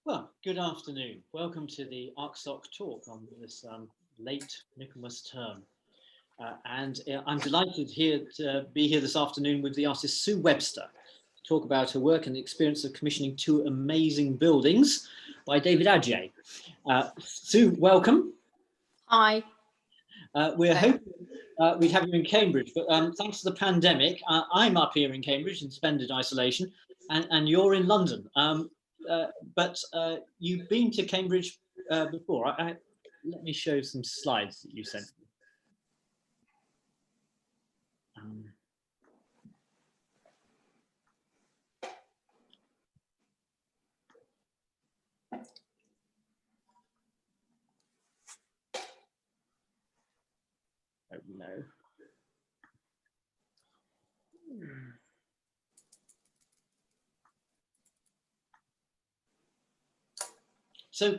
Well, good afternoon. Welcome to the ARCSOC talk on this late Michaelmas term. I'm delighted to be here this afternoon with the artist Sue Webster to talk about her work and the experience of commissioning two amazing buildings by David Adjaye. Sue, welcome. Hi. We're hoping we'd have you in Cambridge, but thanks to the pandemic, I'm up here in Cambridge in suspended isolation, and you're in London. But you've been to Cambridge before. Let me show some slides that you sent me. Oh no. So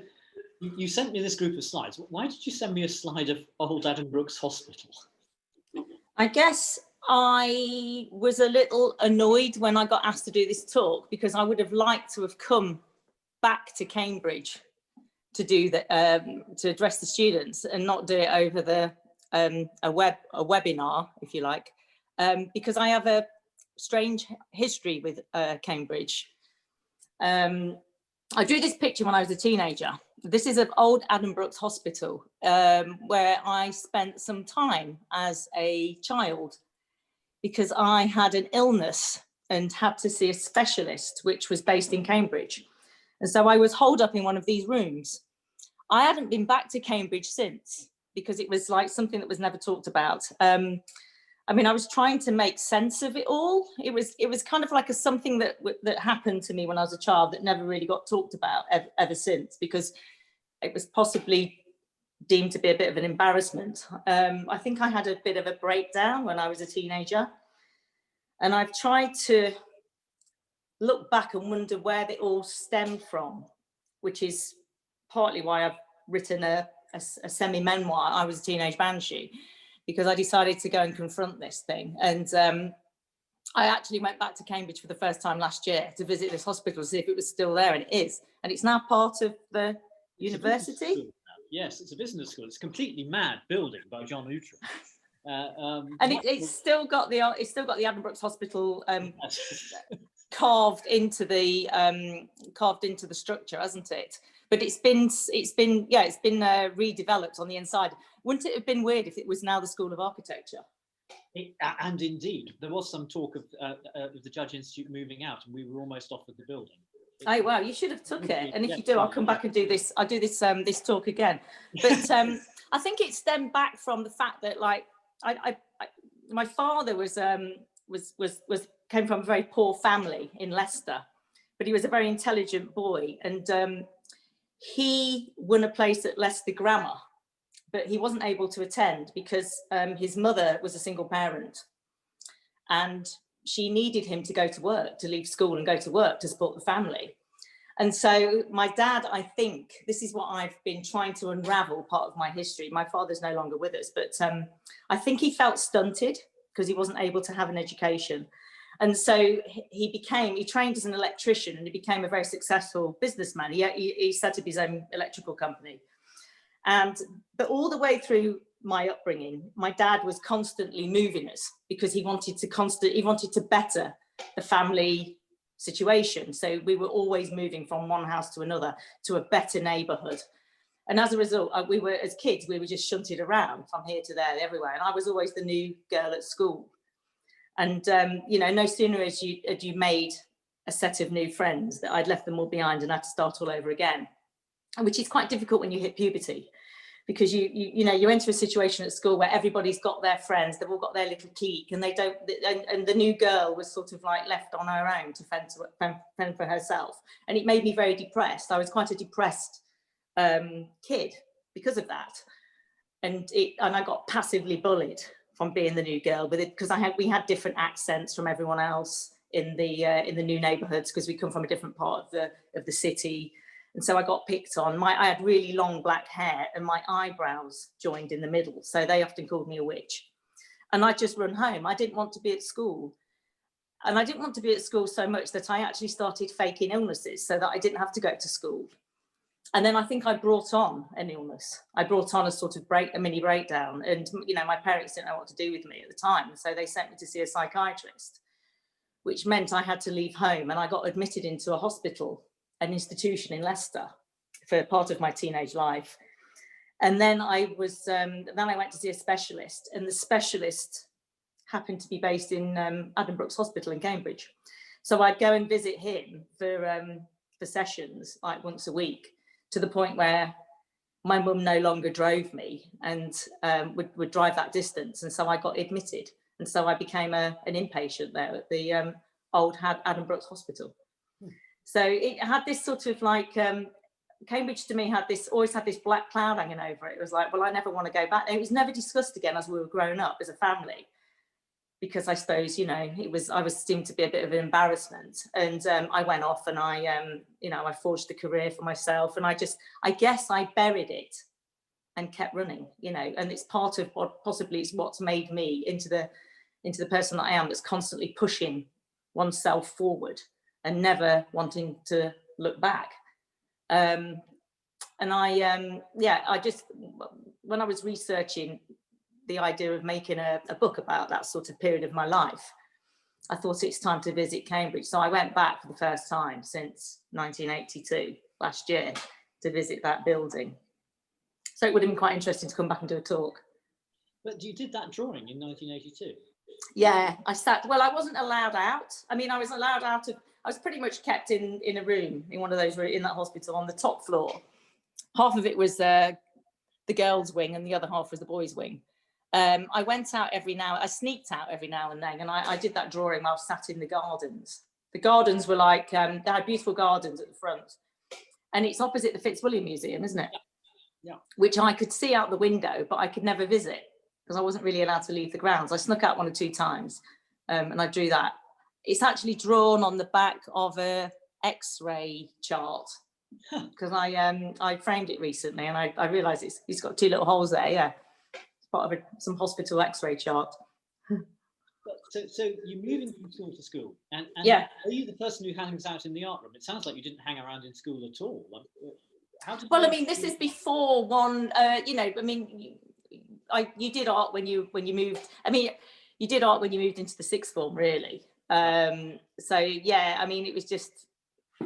you sent me this group of slides. Why did you send me a slide of old Adam Brooks Hospital? I guess I was a little annoyed when I got asked to do this talk because I would have liked to have come back to Cambridge to do the to address the students and not do it over the a webinar, if you like, because I have a strange history with Cambridge. I drew this picture when I was a teenager. This is an old Adam Brooks Hospital where I spent some time as a child because I had an illness and had to see a specialist, which was based in Cambridge. And so I was holed up in one of these rooms. I hadn't been back to Cambridge since because it was like something that was never talked about. I mean, I was trying to make sense of it all. It was kind of like something that happened to me when I was a child that never really got talked about ever since, because it was possibly deemed to be a bit of an embarrassment. I think I had a bit of a breakdown when I was a teenager, and I've tried to look back and wonder where they all stemmed from, which is partly why I've written a semi-memoir. I was a teenage banshee, because I decided to go and confront this thing. And I actually went back to Cambridge for the first time last year to visit this hospital to see if it was still there, and it is. And it's now part of the university. Yes, it's a business school. It's a completely mad building by John Outram. And it's still got the Adam Brooks Hospital carved into the structure, hasn't it? But it's been redeveloped on the inside. Wouldn't it have been weird if it was now the School of Architecture? And indeed, there was some talk of the Judge Institute moving out, and we were almost offered the building. Oh wow, you should have took it. And if you do, I'll come back and do this. I'll do this this talk again. But I think it stemmed back from the fact that, like, my father came from a very poor family in Leicester, but he was a very intelligent boy, and he won a place at Leicester Grammar, but he wasn't able to attend because his mother was a single parent, and she needed him to go to work, to leave school and go to work to support the family. And so my dad, I think, this is what I've been trying to unravel, part of my history. My father's no longer with us, but I think he felt stunted because he wasn't able to have an education. And so he trained as an electrician, and he became a very successful businessman. He set up his own electrical company. But all the way through my upbringing, my dad was constantly moving us because he wanted to better the family situation. So we were always moving from one house to another to a better neighborhood. And as a result, as kids, we were just shunted around from here to there, everywhere. And I was always the new girl at school. And, no sooner had you made a set of new friends that I'd left them all behind and had to start all over again, which is quite difficult when you hit puberty, because you enter a situation at school where everybody's got their friends, they've all got their little clique, and and the new girl was sort of like left on her own to fend for herself. And it made me very depressed. I was quite a depressed kid because of that. And I got passively bullied from being the new girl with it, because we had different accents from everyone else in the new neighborhoods, because we come from a different part of the city. And so I got picked on. I had really long black hair and my eyebrows joined in the middle. So they often called me a witch. And I'd just run home. I didn't want to be at school. And I didn't want to be at school so much that I actually started faking illnesses so that I didn't have to go to school. And then I think I brought on an illness. I brought on a sort of a mini breakdown. And, you know, my parents didn't know what to do with me at the time. So they sent me to see a psychiatrist, which meant I had to leave home. And I got admitted into a hospital, an institution in Leicester, for part of my teenage life. And then I went to see a specialist, and the specialist happened to be based in Adam Brooks Hospital in Cambridge. So I'd go and visit him for sessions like once a week, to the point where my mum no longer drove me and would drive that distance. And so I got admitted. And so I became an inpatient there at the old Adam Brooks Hospital. So it had this sort of like, Cambridge to me always had this black cloud hanging over it. It was like, well, I never want to go back. And it was never discussed again as we were growing up as a family, because I suppose, you know, I was seemed to be a bit of an embarrassment. And I went off and I forged a career for myself. And I guess I buried it and kept running, you know, and it's part of what's made me into the person that I am, that's constantly pushing oneself forward and never wanting to look back. And I just, when I was researching the idea of making a book about that sort of period of my life, I thought it's time to visit Cambridge. So I went back for the first time since 1982, last year, to visit that building. So it would have been quite interesting to come back and do a talk. But you did that drawing in 1982? Yeah, I wasn't allowed out. I mean, I was pretty much kept in a room, in one of those, in that hospital on the top floor. Half of it was the girls' wing and the other half was the boys' wing. I sneaked out every now and then, and I did that drawing while I was sat in the gardens. The gardens were like, they had beautiful gardens at the front, and it's opposite the Fitzwilliam Museum, isn't it? Yeah. Which I could see out the window, but I could never visit because I wasn't really allowed to leave the grounds. I snuck out 1 or 2 times, and I drew that. It's actually drawn on the back of a X-ray chart, because I framed it recently, and I realised it's got 2 little holes there. Yeah, it's part of some hospital X-ray chart. So you're moving from school to school, and yeah. Are you the person who hangs out in the art room? It sounds like you didn't hang around in school at all. Well, I mean, this is before one. You know, I mean, you did art when you moved. I mean, you did art when you moved into the 6th form, really. So yeah, I mean, it was just,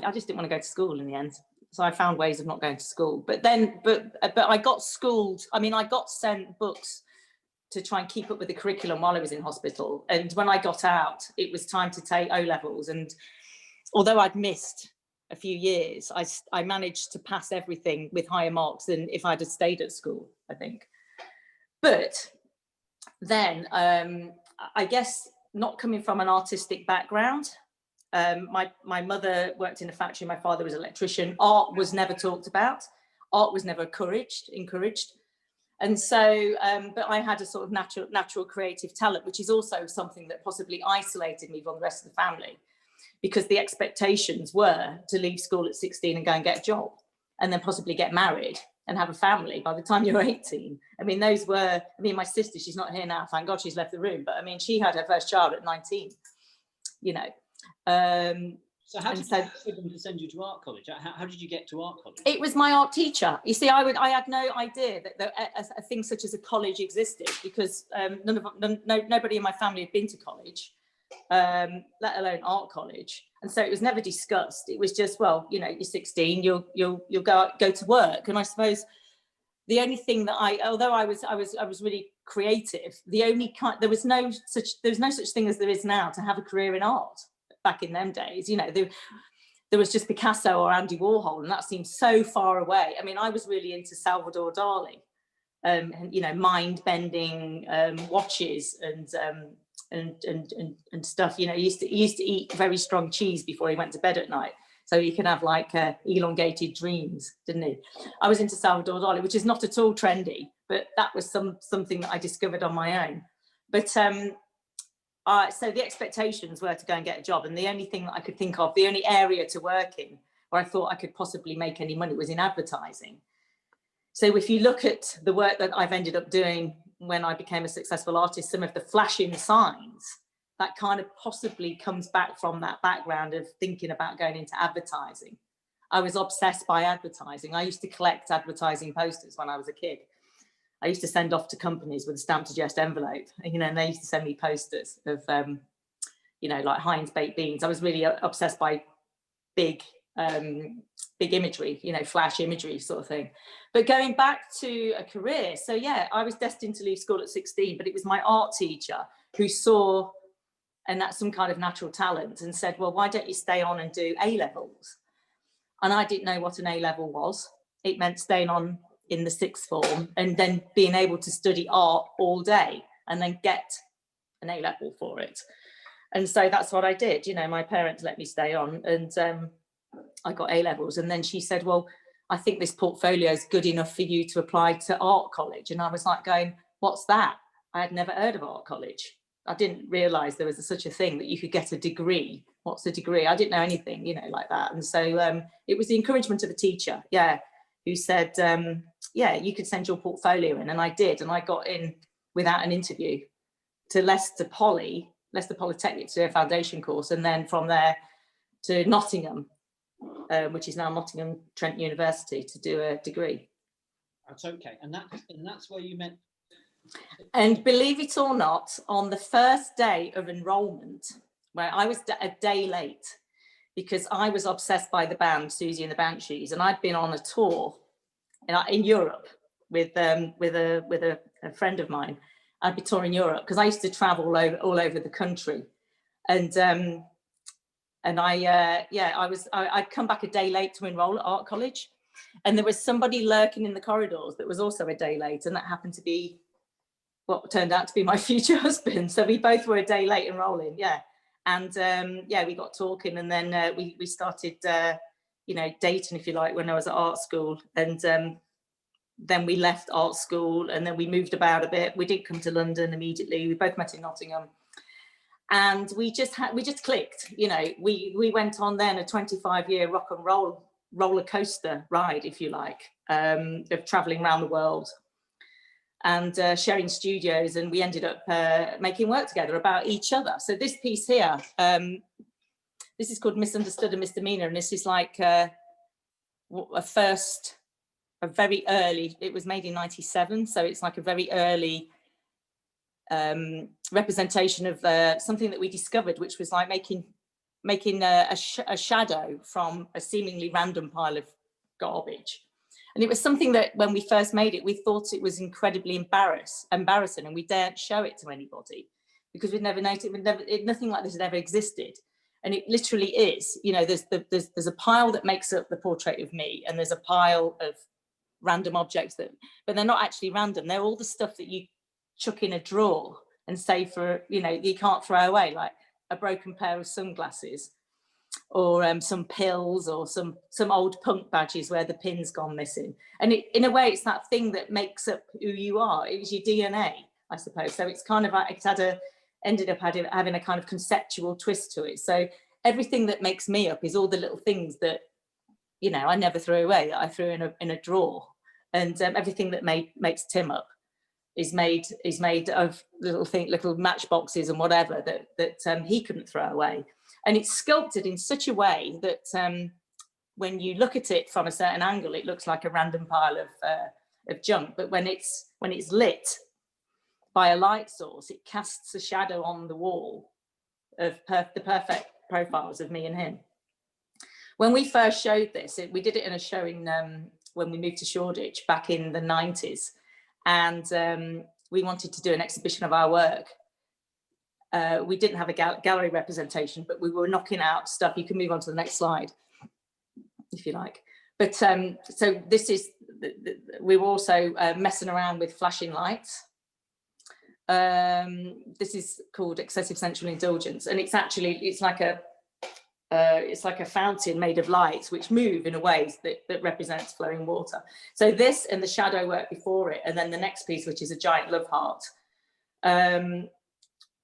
I just didn't want to go to school in the end. So I found ways of not going to school. But I got schooled. I mean, I got sent books to try and keep up with the curriculum while I was in hospital. And when I got out, it was time to take O-levels. And although I'd missed a few years, I managed to pass everything with higher marks than if I'd have stayed at school, I think. But then I guess, not coming from an artistic background, my mother worked in a factory, my father was an electrician. Art was never talked about. Art was never encouraged. And so, but I had a sort of natural creative talent, which is also something that possibly isolated me from the rest of the family, because the expectations were to leave school at 16 and go and get a job, and then possibly get married and have a family by the time you're 18. I mean, my sister, she's not here now, thank God she's left the room, but I mean, she had her first child at 19, you know. So how did you get them to send you to art college? How did you get to art college? It was my art teacher. You see, I had no idea that a thing such as a college existed, because nobody in my family had been to college, let alone art college. And so it was never discussed. It was just, well, you know, you're 16, you'll go to work. And I suppose the only thing that although I was really creative, there was no such thing as there is now to have a career in art back in them days. You know, there was just Picasso or Andy Warhol, and that seemed so far away. I mean, I was really into Salvador Dali, and you know, mind-bending watches and stuff. You know, he used to eat very strong cheese before he went to bed at night, so he could have like elongated dreams, didn't he? I was into Salvador Dali, which is not at all trendy, but that was something that I discovered on my own. But so the expectations were to go and get a job, and the only thing that I could think of, the only area to work in where I thought I could possibly make any money, was in advertising. So if you look at the work that I've ended up doing when I became a successful artist, some of the flashing signs that kind of possibly comes back from that background of thinking about going into advertising. I was obsessed by advertising. I used to collect advertising posters when I was a kid. I used to send off to companies with a stamp to jest envelope, you know, and they used to send me posters of, you know, like Heinz baked beans. I was really obsessed by big imagery, you know, flash imagery sort of thing. But going back to a career, so yeah, I was destined to leave school at 16, but it was my art teacher who saw, and that's some kind of natural talent, and said, well, why don't you stay on and do A-levels? And I didn't know what an A-level was. It meant staying on in the sixth form and then being able to study art all day and then get an A-level for it. And so that's what I did. You know, my parents let me stay on, and I got A-levels. And then she said, well, I think this portfolio is good enough for you to apply to art college. And I was like going, what's that? I had never heard of art college. I didn't realise there was such a thing that you could get a degree. What's a degree? I didn't know anything, you know, like that. And so it was the encouragement of a teacher, yeah, who said, yeah, you could send your portfolio in. And I did. And I got in without an interview to Leicester Polytechnic, to do a foundation course. And then from there to Nottingham, which is now Nottingham Trent University, to do a degree. That's okay. And that's where you met. And believe it or not, on the first day of enrolment, where I was a day late, because I was obsessed by the band Susie and the Banshees, and I'd been on a tour in Europe with a friend of mine. I'd be touring Europe because I used to travel all over the country, and I'd come back a day late to enroll at art college, and there was somebody lurking in the corridors that was also a day late, and that happened to be what turned out to be my future husband. So we both were a day late enrolling, yeah. And yeah, we got talking, and then we started, you know, dating, if you like, when I was at art school. And then we left art school, and then we moved about a bit. We didn't come to London immediately. We both met in Nottingham, and we just clicked. You know, we went on then a 25-year rock and roll roller coaster ride, if you like, of traveling around the world and sharing studios, and we ended up making work together about each other. So this piece here, this is called Misunderstood and Misdemeanor, and this is like a very early, it was made in 97, so it's like a very early representation of something that we discovered, which was like making a shadow from a seemingly random pile of garbage. And it was something that when we first made it, we thought it was incredibly embarrassing, and we daren't show it to anybody because we'd never noticed, nothing like this had ever existed. And it literally is, you know, there's a pile that makes up the portrait of me, and there's a pile of random objects but they're not actually random. They're all the stuff that you chuck in a drawer and say for, you know, you can't throw away, like a broken pair of sunglasses, or some pills, or some old punk badges where the pin's gone missing. And in a way, it's that thing that makes up who you are. It was your DNA, I suppose. So it's kind of like ended up having a kind of conceptual twist to it. So everything that makes me up is all the little things that, you know, I never threw away, that I threw in a drawer. And everything that makes Tim up is made of little matchboxes and whatever that he couldn't throw away. And it's sculpted in such a way that when you look at it from a certain angle, it looks like a random pile of junk. But when it's lit by a light source, it casts a shadow on the wall of the perfect profiles of me and him. When we first showed this, we did it in a showing when we moved to Shoreditch back in the 90s. And we wanted to do an exhibition of our work. We didn't have a gallery representation, but we were knocking out stuff. You can move on to the next slide, if you like. But so this is, we were also messing around with flashing lights. This is called excessive sensual indulgence, and it's like a fountain made of lights which move in a way that represents flowing water. So this and the shadow work before it, and then the next piece, which is a giant love heart.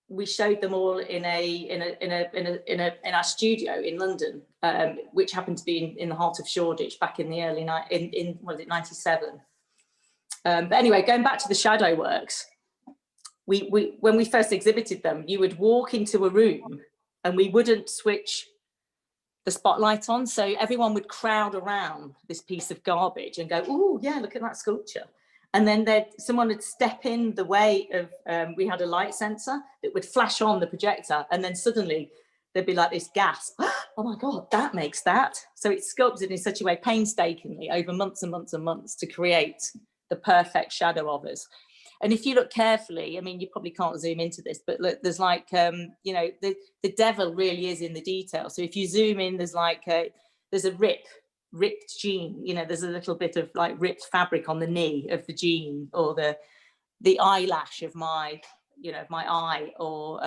We showed them all in our studio in London, which happened to be in the heart of Shoreditch back in the early in 97. But anyway, going back to the shadow works, when we first exhibited them, you would walk into a room and we wouldn't switch the spotlight on. So everyone would crowd around this piece of garbage and go, oh yeah, look at that sculpture. And then someone would step in the way of, we had a light sensor that would flash on the projector. And then suddenly there'd be like this gasp, oh my God, that makes that. So it's sculpted in such a way, painstakingly, over months and months and months to create the perfect shadow of us. And if you look carefully, I mean, you probably can't zoom into this, but look, there's like, you know, the devil really is in the detail. So if you zoom in, there's like, there's a ripped jean, you know, there's a little bit of like ripped fabric on the knee of the jean, or the eyelash of my, you know, my eye, or,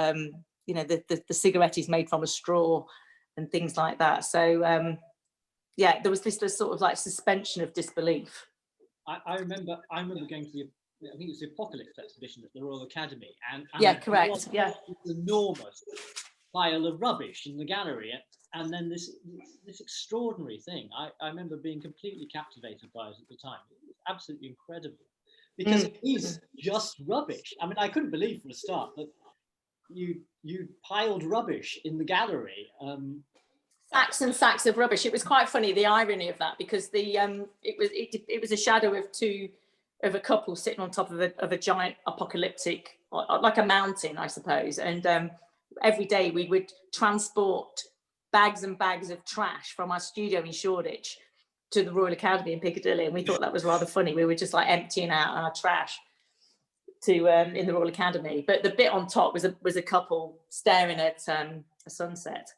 you know, the cigarette is made from a straw and things like that. So, yeah, there was this sort of like suspension of disbelief. I remember going to I think it was the Apocalypse exhibition at the Royal Academy, and yeah, correct, yeah, this enormous pile of rubbish in the gallery, and then this extraordinary thing. I remember being completely captivated by it at the time. It was absolutely incredible, because it is just rubbish. I mean, I couldn't believe for a start that you piled rubbish in the gallery. Sacks and sacks of rubbish. It was quite funny, the irony of that, because it was a shadow of a couple sitting on top of a giant apocalyptic, like a mountain, I suppose. And every day we would transport bags and bags of trash from our studio in Shoreditch to the Royal Academy in Piccadilly, and we thought that was rather funny. We were just like emptying out our trash to in the Royal Academy. But the bit on top was a couple staring at a sunset.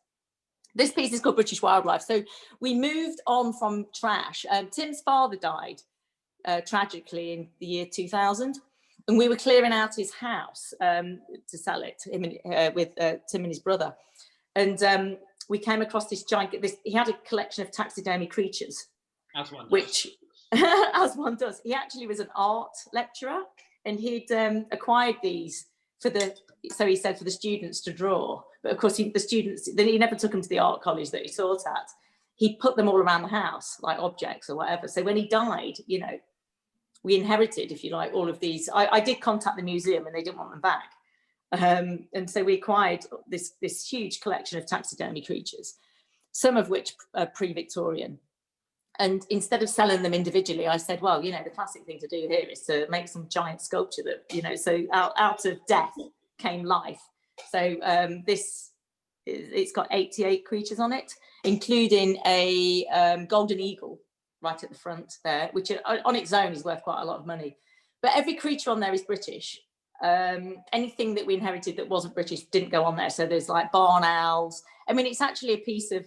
This piece is called British Wildlife. So we moved on from trash. Tim's father died tragically in the year 2000, and we were clearing out his house to sell it, with Tim and his brother. And we came across this giant, he had a collection of taxidermy creatures. As one does. Which, as one does. He actually was an art lecturer, and he'd acquired these so he said, for the students to draw. But of course, he never took them to the art college that he taught at. He put them all around the house, like objects or whatever. So when he died, you know, we inherited, if you like, all of these. I did contact the museum and they didn't want them back. And so we acquired this huge collection of taxidermy creatures, some of which are pre-Victorian. And instead of selling them individually, I said, well, you know, the classic thing to do here is to make some giant sculpture that, you know, so out of death came life. So it's got 88 creatures on it, including a golden eagle right at the front there, which on its own is worth quite a lot of money. But every creature on there is British. Anything that we inherited that wasn't British didn't go on there. So there's like barn owls. I mean, it's actually a piece of,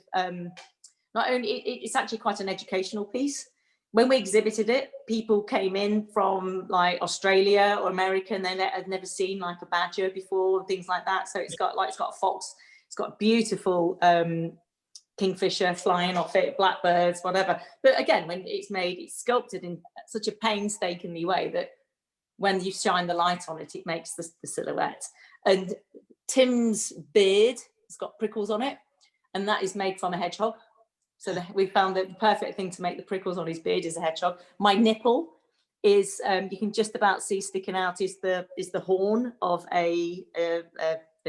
not only, it's actually quite an educational piece. When we exhibited it, people came in from like Australia or America, and they had never seen like a badger before and things like that. So it's got a fox, it's got beautiful kingfisher flying off it, blackbirds, whatever. But again, when it's sculpted in such a painstakingly way that when you shine the light on it, it makes the silhouette. And Tim's beard has got prickles on it, and that is made from a hedgehog. So we found that the perfect thing to make the prickles on his beard is a hedgehog. My nipple is, you can just about see sticking out, is the horn of a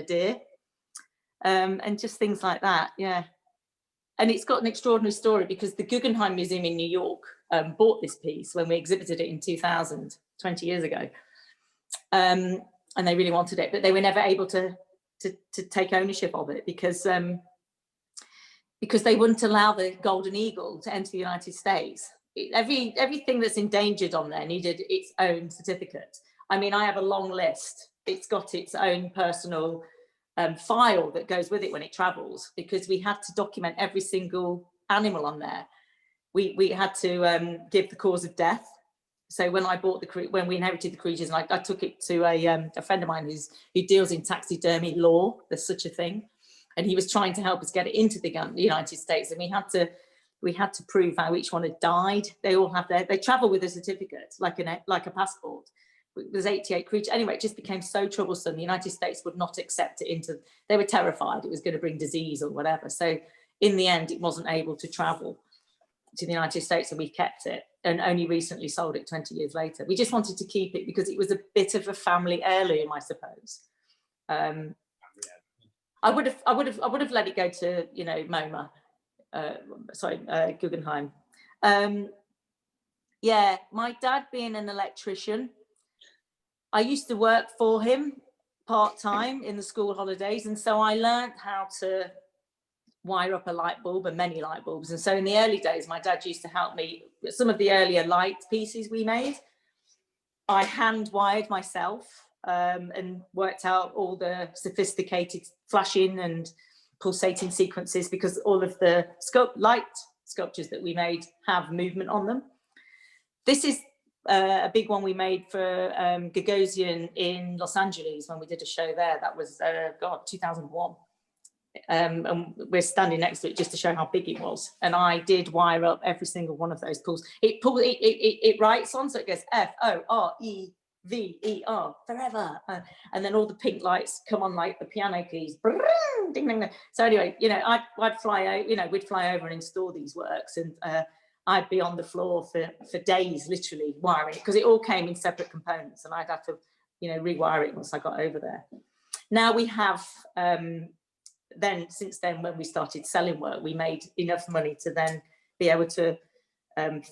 deer, and just things like that. Yeah. And it's got an extraordinary story, because the Guggenheim Museum in New York bought this piece when we exhibited it in 2000, 20 years ago. And they really wanted it, but they were never able to take ownership of it, because they wouldn't allow the golden eagle to enter the United States. Everything that's endangered on there needed its own certificate. I mean, I have a long list. It's got its own personal file that goes with it when it travels, because we had to document every single animal on there. We had to give the cause of death. So when when we inherited the creatures, and I took it to a friend of mine who deals in taxidermy law, there's such a thing, and he was trying to help us get it into the United States, and we had to prove how each one had died. They all have they travel with a certificate, like a passport. There's 88 creatures. Anyway, it just became so troublesome. The United States would not accept it they were terrified it was going to bring disease or whatever. So in the end, it wasn't able to travel to the United States, and we kept it. and only recently sold it 20 years later. We just wanted to keep it because it was a bit of a family heirloom, I suppose. I would have let it go to, you know, MoMA, Guggenheim. Yeah, my dad being an electrician, I used to work for him part-time in the school holidays, and so I learned how to wire up a light bulb and many light bulbs. And so in the early days, my dad used to help me with some of the earlier light pieces we made. I hand wired myself and worked out all the sophisticated flashing and pulsating sequences, because all of the light sculptures that we made have movement on them. This is a big one we made for Gagosian in Los Angeles when we did a show there. That was, 2001. And we're standing next to it just to show how big it was. And I did wire up every single one of those pulls. It writes on, so it goes F-O-R-E-V-E-R, forever. And then all the pink lights come on like the piano keys. Ding, ding, ding. So anyway, you know, I'd fly out, you know, we'd fly over and install these works, and I'd be on the floor for days, literally wiring it, because it all came in separate components, and I'd have to, you know, rewire it once I got over there. Now we have, since then, when we started selling work, we made enough money to then be able to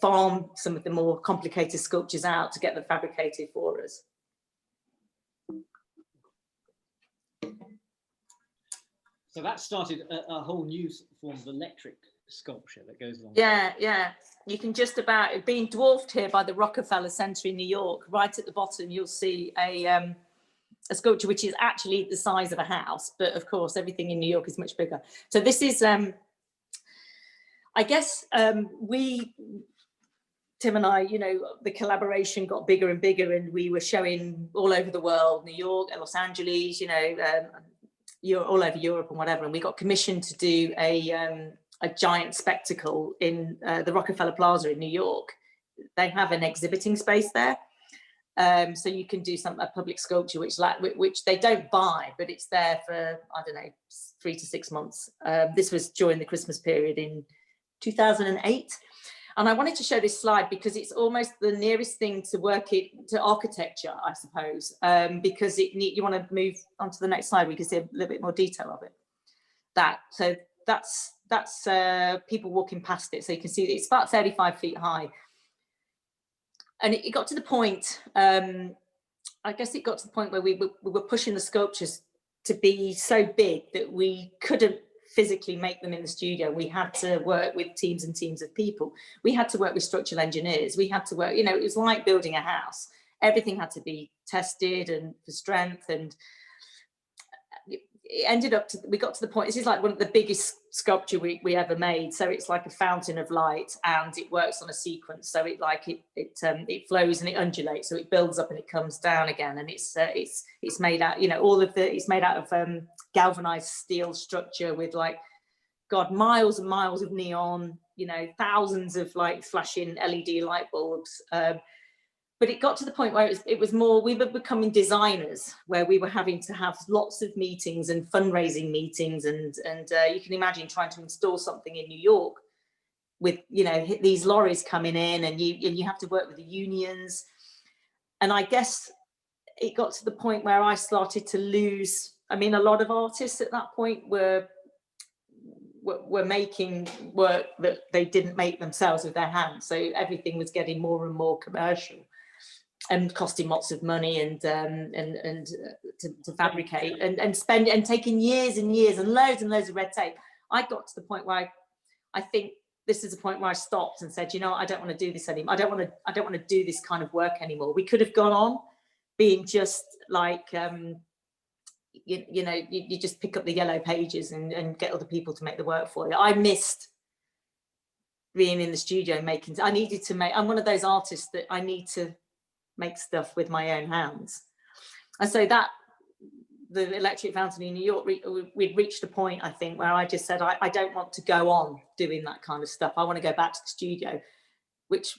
farm some of the more complicated sculptures out to get them fabricated for us. So that started a whole new form of electric sculpture that goes along. Yeah, yeah. You can just about, being dwarfed here by the Rockefeller Center in New York. Right at the bottom, you'll see a sculpture which is actually the size of a house, but of course everything in New York is much bigger. So this is, I guess, Tim and I, you know, the collaboration got bigger and bigger, and we were showing all over the world, New York and Los Angeles, you know, all over Europe and whatever. And we got commissioned to do a giant spectacle in the Rockefeller Plaza in New York. They have an exhibiting space there. So you can do a public sculpture, which they don't buy, but it's there for, I don't know, 3 to 6 months. This was during the Christmas period in 2008. And I wanted to show this slide because it's almost the nearest thing to to architecture, I suppose, because you want to move on to the next slide. We can see a little bit more detail of it. So that's people walking past it. So you can see it's about 35 feet high. And it got to the point, I guess it got to the point where we were pushing the sculptures to be so big that we couldn't physically make them in the studio. We had to work with teams and teams of people. We had to work with structural engineers. We had to work, you know, it was like building a house. Everything had to be tested and for strength, and it ended up we got to the point, this is like one of the biggest sculpture we ever made. So it's like a fountain of light, and it works on a sequence. So it flows and it undulates. So it builds up and it comes down again. And it's made out, you know, it's made out of galvanized steel structure with miles and miles of neon, you know, thousands of like flashing LED light bulbs. But it got to the point where it was more, we were becoming designers, where we were having to have lots of meetings and fundraising meetings. And you can imagine trying to install something in New York with, you know, these lorries coming in, and you have to work with the unions. And I guess it got to the point where I started to lose, I mean, a lot of artists at that point were making work that they didn't make themselves with their hands. So everything was getting more and more commercial and costing lots of money and to fabricate and spend, and taking years and years and loads of red tape. I got to the point where I think this is a point where I stopped and said, you know, I don't want to do this anymore. I don't want to do this kind of work anymore. We could have gone on being just like, you just pick up the yellow pages and get other people to make the work for you. I missed being in the studio I'm one of those artists that I need to make stuff with my own hands. And so that the electric fountain in New York, we'd reached a point, I think, where I just said, I don't want to go on doing that kind of stuff. I want to go back to the studio, which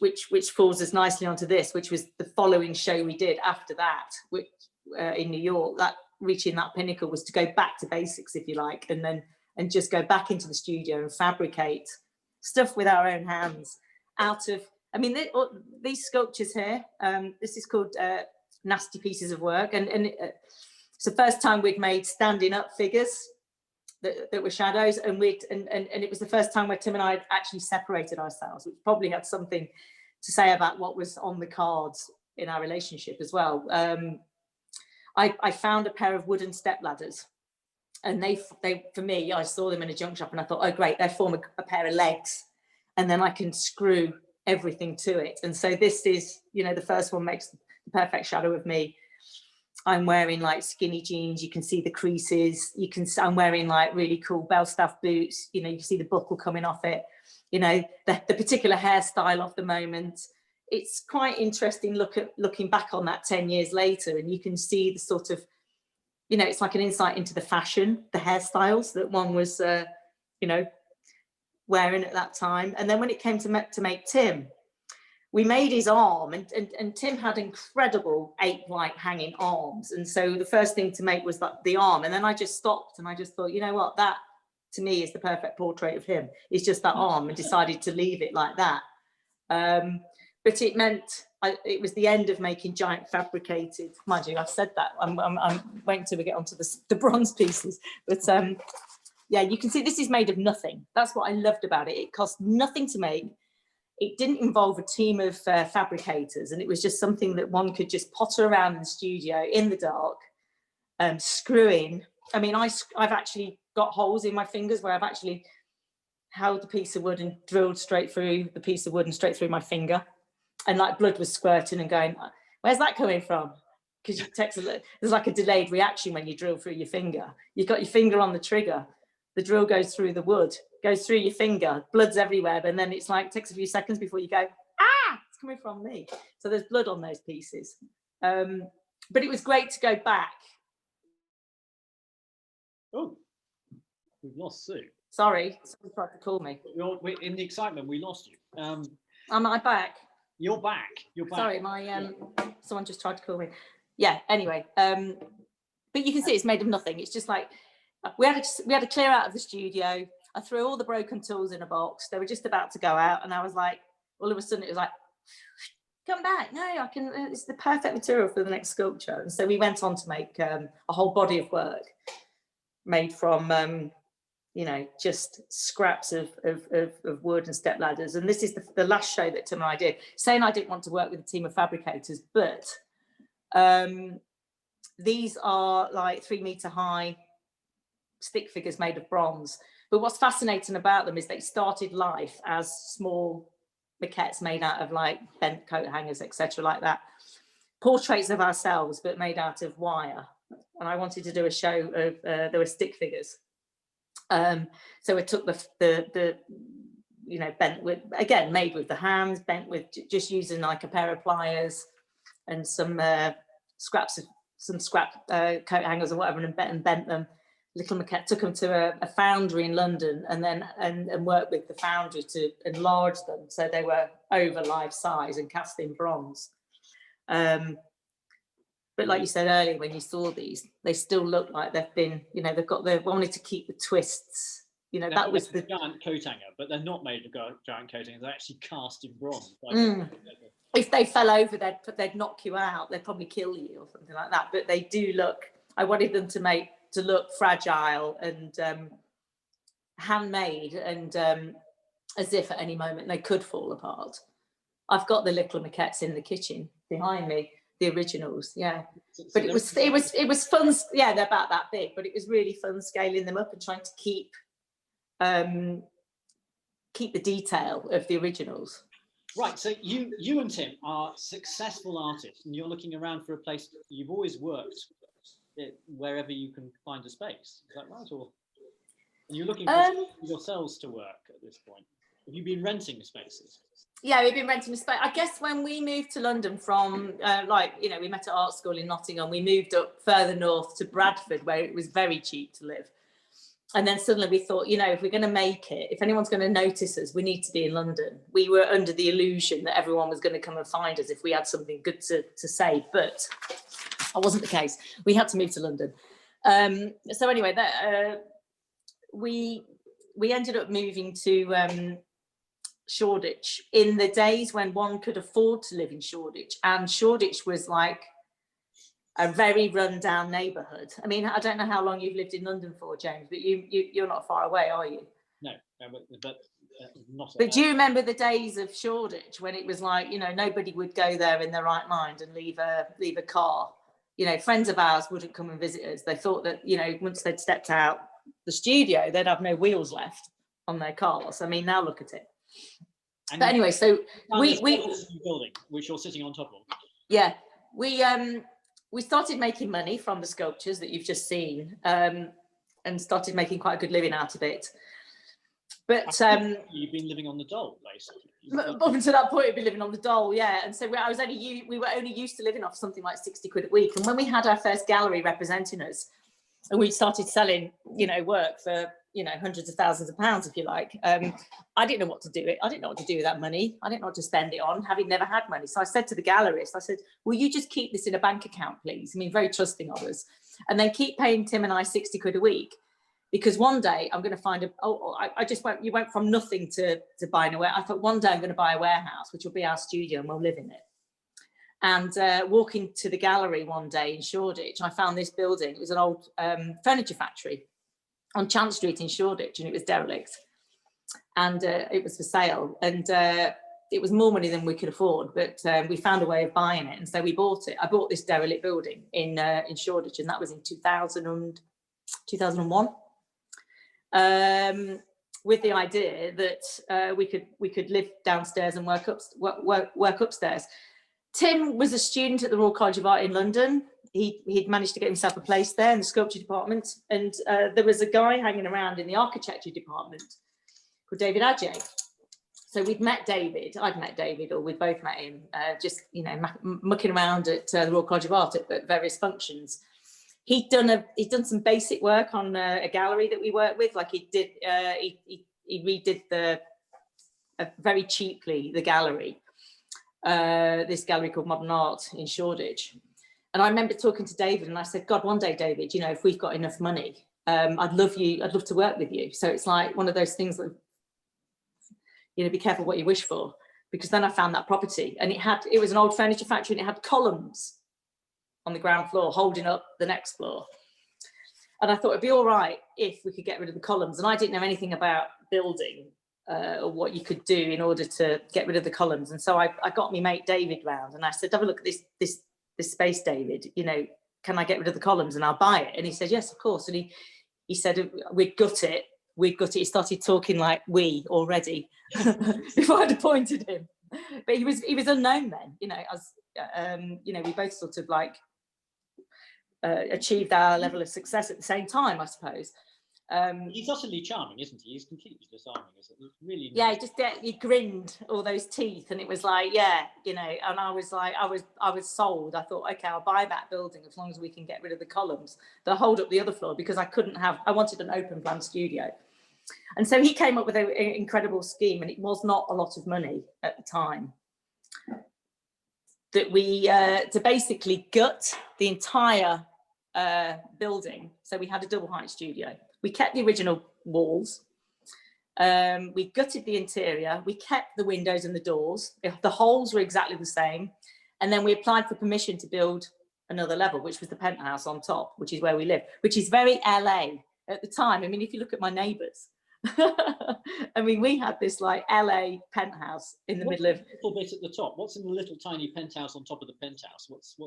falls us nicely onto this, which was the following show we did after that, which in New York, that reaching that pinnacle was to go back to basics, if you like, and just go back into the studio and fabricate stuff with our own hands out of I mean, these sculptures here, this is called Nasty Pieces of Work. And it's the first time we'd made standing up figures that were shadows, and it was the first time where Tim and I had actually separated ourselves, which probably had something to say about what was on the cards in our relationship as well. I found a pair of wooden step ladders, and they for me, I saw them in a junk shop and I thought, oh great, they form a pair of legs, and then I can screw everything to it. And so this is, you know, the first one makes the perfect shadow of me. I'm wearing like skinny jeans, you can see the creases, I'm wearing like really cool Belstaff boots, you know, you can see the buckle coming off it, you know, the particular hairstyle of the moment. It's quite interesting looking back on that 10 years later, and you can see the sort of, you know, it's like an insight into the fashion, the hairstyles that one was, you know, wearing at that time. And then when it came to make Tim, we made his arm, and Tim had incredible ape-like hanging arms. And so the first thing to make was the arm. And then I just stopped and I just thought, you know what, that to me is the perfect portrait of him. It's just that arm, and decided to leave it like that. But it meant it was the end of making giant fabricated, mind you, I've said that. I'm waiting till we get onto the bronze pieces. But yeah, you can see this is made of nothing. That's what I loved about it. It cost nothing to make. It didn't involve a team of fabricators, and it was just something that one could just potter around in the studio in the dark, screwing. I mean, I've actually got holes in my fingers where I've actually held a piece of wood and drilled straight through the piece of wood and straight through my finger, and like blood was squirting and going, where's that coming from? Because there's like a delayed reaction when you drill through your finger. You've got your finger on the trigger, the drill goes through the wood, goes through your finger, blood's everywhere, and then it's like takes a few seconds before you go, it's coming from me. So there's blood on those pieces. But it was great to go back. Oh, we've lost Sue. Sorry, someone tried to call me. In the excitement, we lost you. Am I back? You're back. You're back. Sorry, someone just tried to call me. Yeah, anyway, but you can see it's made of nothing. It's just like, we had to clear out of the studio. I threw all the broken tools in a box. They were just about to go out, and I was like, all of a sudden it was like, come back. No, I can, it's the perfect material for the next sculpture. And so we went on to make a whole body of work made from, you know, just scraps of wood and step ladders. And this is the last show that Tim and I did, saying I didn't want to work with a team of fabricators, but these are like 3 meter high stick figures made of bronze. But what's fascinating about them is they started life as small maquettes made out of like bent coat hangers, etc., like that. Portraits of ourselves, but made out of wire. And I wanted to do a show of there were stick figures. So we took the you know, bent with, again, made with the hands, bent with just using like a pair of pliers and some scraps of scrap coat hangers or whatever, and bent them. Little maquette, took them to a foundry in London, and then and worked with the foundry to enlarge them so they were over life size and cast in bronze. But like you said earlier, when you saw these, they still look like they've been, you know, they wanted to keep the twists. You know, that was the giant coat hanger, but they're not made of giant coat hangers. They're actually cast in bronze. If they fell over, they'd knock you out. They'd probably kill you or something like that. But they do look. I wanted them to look fragile and handmade, and as if at any moment they could fall apart. I've got the little maquettes in the kitchen behind me, the originals, yeah. But it was fun. Yeah, they're about that big, but it was really fun scaling them up and trying to keep the detail of the originals. Right, so you and Tim are successful artists, and you're looking around for a place. You've always worked wherever you can find a space. Is that right? Or are you looking for yourselves to work at this point? Have you been renting spaces? Yeah, we've been renting a space. I guess when we moved to London from, like, you know, we met at art school in Nottingham, we moved up further north to Bradford, where it was very cheap to live. And then suddenly we thought, you know, if we're going to make it, if anyone's going to notice us, we need to be in London. We were under the illusion that everyone was going to come and find us if we had something good to say, but that wasn't the case. We had to move to London. So anyway, we ended up moving to Shoreditch in the days when one could afford to live in Shoreditch, and Shoreditch was like a very run-down neighbourhood. I mean, I don't know how long you've lived in London for, James, but you're not far away, are you? No, but not. But do you remember the days of Shoreditch when it was like, you know, nobody would go there in their right mind and leave a car? You know, friends of ours wouldn't come and visit us. They thought that, you know, once they'd stepped out the studio, they'd have no wheels left on their cars. I mean, now look at it. And but anyway, so we building which you're sitting on top of. Yeah, we started making money from the sculptures that you've just seen, and started making quite a good living out of it. But you've been living on the dole, basically. Up until that point, we've been living on the dole, yeah. And so we were only used to living off something like 60 quid a week. And when we had our first gallery representing us, and we started selling, you know, work for, you know, hundreds of thousands of pounds, if you like, I didn't know what to do it. I didn't know what to do with that money. I didn't know what to spend it on, having never had money. So I said to the gallerist, I said, will you just keep this in a bank account, please? I mean, very trusting of us. And then keep paying Tim and I 60 quid a week. Because one day I'm going to find you went from nothing to buying a warehouse. I thought one day I'm going to buy a warehouse, which will be our studio, and we'll live in it. And walking to the gallery one day in Shoreditch, I found this building. It was an old furniture factory on Chance Street in Shoreditch, and it was derelict. And it was for sale. And it was more money than we could afford, but we found a way of buying it. And so we bought it. I bought this derelict building in Shoreditch, and that was in 2001. With the idea that we could live downstairs and work upstairs. Tim was a student at the Royal College of Art in London. He'd managed to get himself a place there in the sculpture department, and there was a guy hanging around in the architecture department called David Adjaye. So we'd met David. I'd met David, or we'd both met him, just, you know, mucking around at the Royal College of Art at various functions. He'd done some basic work on a gallery that we worked with. Like he redid very cheaply the gallery, this gallery called Modern Art in Shoreditch. And I remember talking to David, and I said, God, one day, David, you know, if we've got enough money, I'd love to work with you. So it's like one of those things that, you know, be careful what you wish for, because then I found that property, and it was an old furniture factory, and it had columns on the ground floor holding up the next floor. And I thought it'd be all right if we could get rid of the columns. And I didn't know anything about building or what you could do in order to get rid of the columns. And so I got my mate David round, and I said, have a look at this space, David, you know, can I get rid of the columns and I'll buy it? And he said, yes, of course. And he said, we'd gut it. He started talking like we already before I'd appointed him. But he was unknown then, you know, as you know, we both sort of like achieved our level of success at the same time, I suppose. He's utterly charming, isn't he? He's completely disarming, isn't he? Really nice. Yeah, he grinned, all those teeth, and it was like, yeah, you know. And I was like, I was sold. I thought, okay, I'll buy that building as long as we can get rid of the columns that hold up the other floor, because I wanted an open plan studio. And so he came up with an incredible scheme, and it was not a lot of money at the time. That we to basically gut the entire building. So we had a double height studio. We kept the original walls. We gutted the interior. We kept the windows and the doors. The holes were exactly the same. And then we applied for permission to build another level, which was the penthouse on top, which is where we live, which is very LA at the time. I mean, if you look at my neighbours, I mean, we had this like LA penthouse in the middle of. Little bit at the top. What's in the little tiny penthouse on top of the penthouse? What's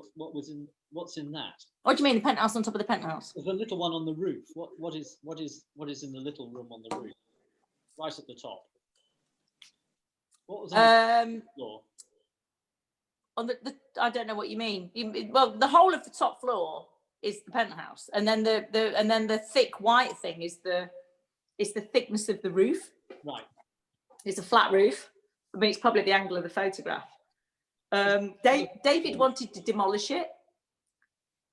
in that? What do you mean, the penthouse on top of the penthouse? The little one on the roof. What is in the little room on the roof? Right at the top. What was on the floor? On the I don't know what you mean. Well, the whole of the top floor is the penthouse, and then the thick white thing is the thickness of the roof. Right. It's a flat roof. I mean, it's probably the angle of the photograph. David wanted to demolish it.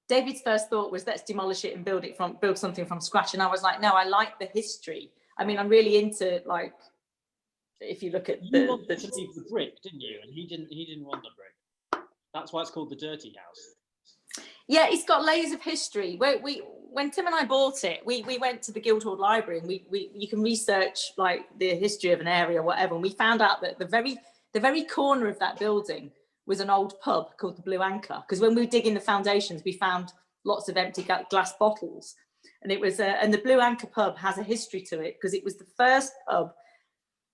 David's first thought was, let's demolish it and build something from scratch. And I was like, no, I like the history. I mean, I'm really into, like, if you look at you wanted to leave the brick, didn't you? And he didn't want the brick. That's why it's called the dirty house. Yeah, it's got layers of history. When Tim and I bought it, we went to the Guildhall Library, and you can research like the history of an area or whatever, and we found out that the very corner of that building was an old pub called the Blue Anchor, because when we were digging the foundations, we found lots of empty glass bottles, and it was and the Blue Anchor pub has a history to it, because it was the first pub.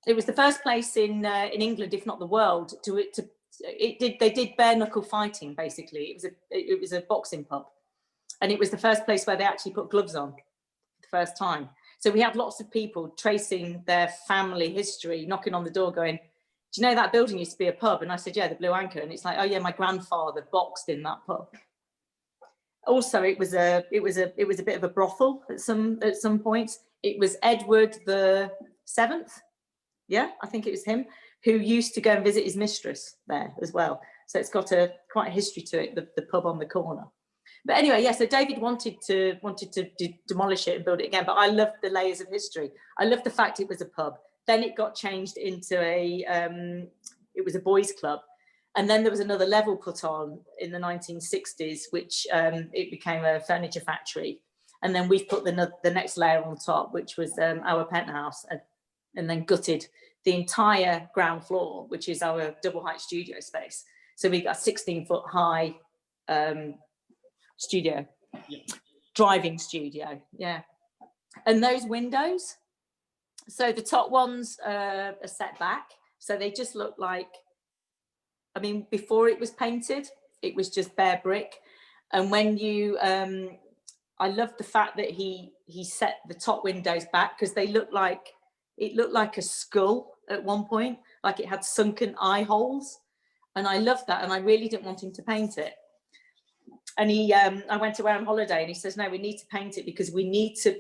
It was the first place in England, if not the world, they did bare knuckle fighting. Basically, it was a boxing pub, and it was the first place where they actually put gloves on the first time. So we had lots of people tracing their family history, knocking on the door, going, "Do you know that building used to be a pub?" And I said, "Yeah, the Blue Anchor." And it's like, "Oh yeah, my grandfather boxed in that pub." Also, it was a bit of a brothel at some points. It was Edward the Seventh. Yeah, I think it was him who used to go and visit his mistress there as well. So it's got quite a history to it, the pub on the corner. But anyway, yeah, so David wanted to demolish it and build it again. But I loved the layers of history. I loved the fact it was a pub. Then it got changed into it was a boys' club. And then there was another level put on in the 1960s, which it became a furniture factory. And then we've put the next layer on top, which was our penthouse, and then gutted the entire ground floor, which is our double height studio space. So we got a 16-foot high studio, driving studio, yeah. And those windows, so the top ones are set back, so they just look like, I mean, before it was painted, it was just bare brick. And when you, I love the fact that he set the top windows back, because they look like, it looked like a skull at one point, like it had sunken eye holes. And I loved that. And I really didn't want him to paint it. And I went away on holiday, and he says, "No, we need to paint it, because we need to,"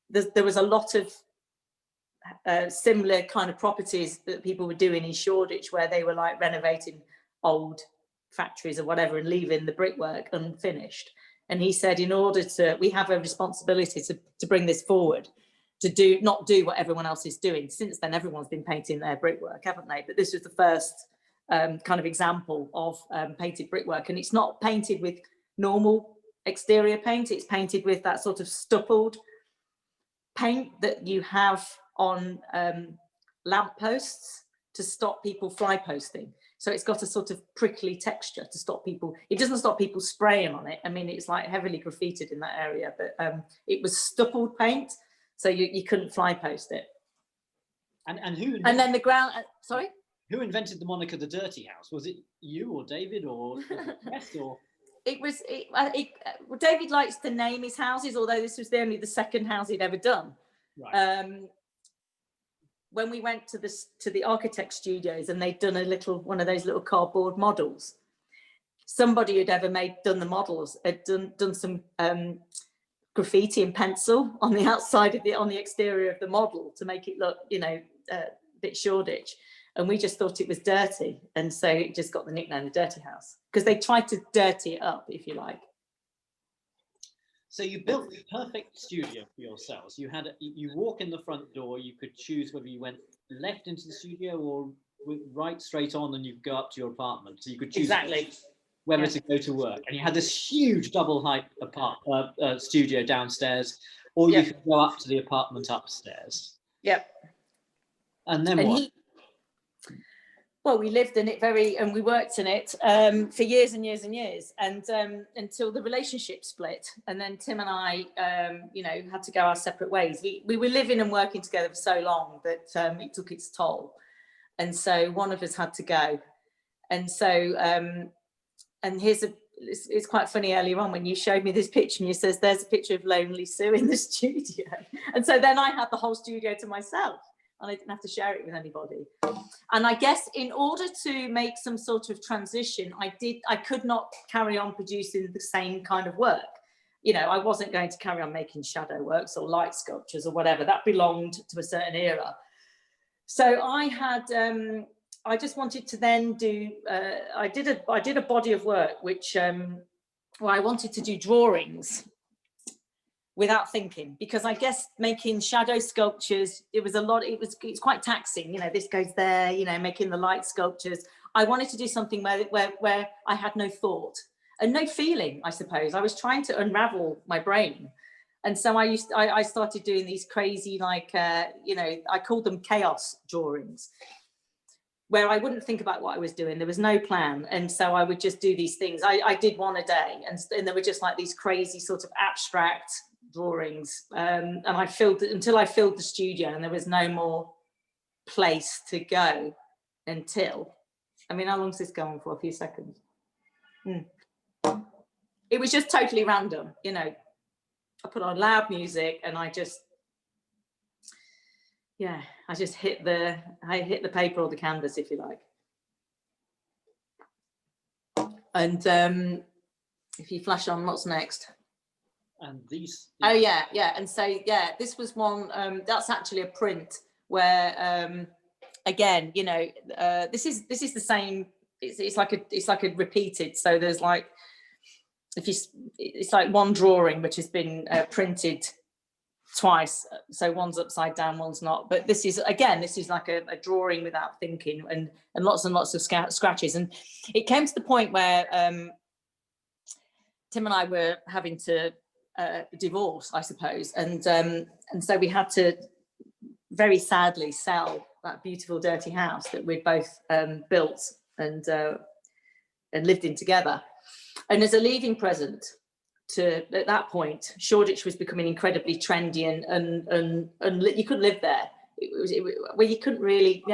there was a lot of similar kind of properties that people were doing in Shoreditch, where they were like renovating old factories or whatever and leaving the brickwork unfinished. And he said, we have a responsibility to bring this forward, to not do what everyone else is doing. Since then, everyone's been painting their brickwork, haven't they? But this was the first kind of example of painted brickwork. And it's not painted with normal exterior paint. It's painted with that sort of stippled paint that you have on lampposts to stop people fly posting. So it's got a sort of prickly texture to stop people. It doesn't stop people spraying on it. I mean, it's like heavily graffitied in that area, but it was stippled paint, so you couldn't fly post it. And who? And then the ground. Sorry. Who invented the moniker "the Dirty House"? Was it you or David or West or? It was. David likes to name his houses, although this was only the second house he'd ever done. Right. When we went to the architect studios, and they'd done one of those little cardboard models, somebody who'd ever done the models had done some graffiti and pencil on the outside on the exterior of the model to make it look, a bit Shoreditch. And we just thought it was dirty, and so it just got the nickname "the Dirty House," because they tried to dirty it up, if you like. So you built the perfect studio for yourselves. You walk in the front door, you could choose whether you went left into the studio or right straight on, and you go up to your apartment. So you could choose exactly whether to go to work. And you had this huge double height studio downstairs, or you could go up to the apartment upstairs. Yep. And then what? Well, we lived in it and we worked in it for years and years and years, and until the relationship split. And then Tim and I, had to go our separate ways. We were living and working together for so long that it took its toll. And so one of us had to go. And so, and it's quite funny earlier on when you showed me this picture and you says, "There's a picture of Lonely Sue in the studio." And so then I had the whole studio to myself, and I didn't have to share it with anybody. And I guess in order to make some sort of transition, I could not carry on producing the same kind of work. I wasn't going to carry on making shadow works or light sculptures or whatever. That belonged to a certain era. So I just wanted to then do, I did a body of work which, where I wanted to do drawings without thinking, because I guess making shadow sculptures, it's quite taxing. This goes there, making the light sculptures. I wanted to do something where I had no thought. and no feeling, I suppose. I was trying to unravel my brain. And so I started doing these crazy, like, you know, I called them chaos drawings, where I wouldn't think about what I was doing. There was no plan. And so I would just do these things. I did one a day, and they were just like these crazy sort of abstract drawings. And I filled it until I filled the studio, and there was no more place to go until, I mean, how long does this go on for? A few seconds. It was just totally random, you know. I put on loud music and I just hit the paper or the canvas, if you like. And if you flash on, what's next? And these. Oh yeah. And so this was one. That's actually a print where, again, you know, this is the same. It's like a repeated. So there's like, it's like one drawing which has been printed twice, so one's upside down, one's not. But this is like a drawing without thinking, and lots of scratches. And it came to the point where Tim and I were having to divorce, I suppose, and so we had to very sadly sell that beautiful dirty house that we'd both built and lived in together. And as a leaving present to, at that point, Shoreditch was becoming incredibly trendy, and you couldn't live there. Well, you couldn't really,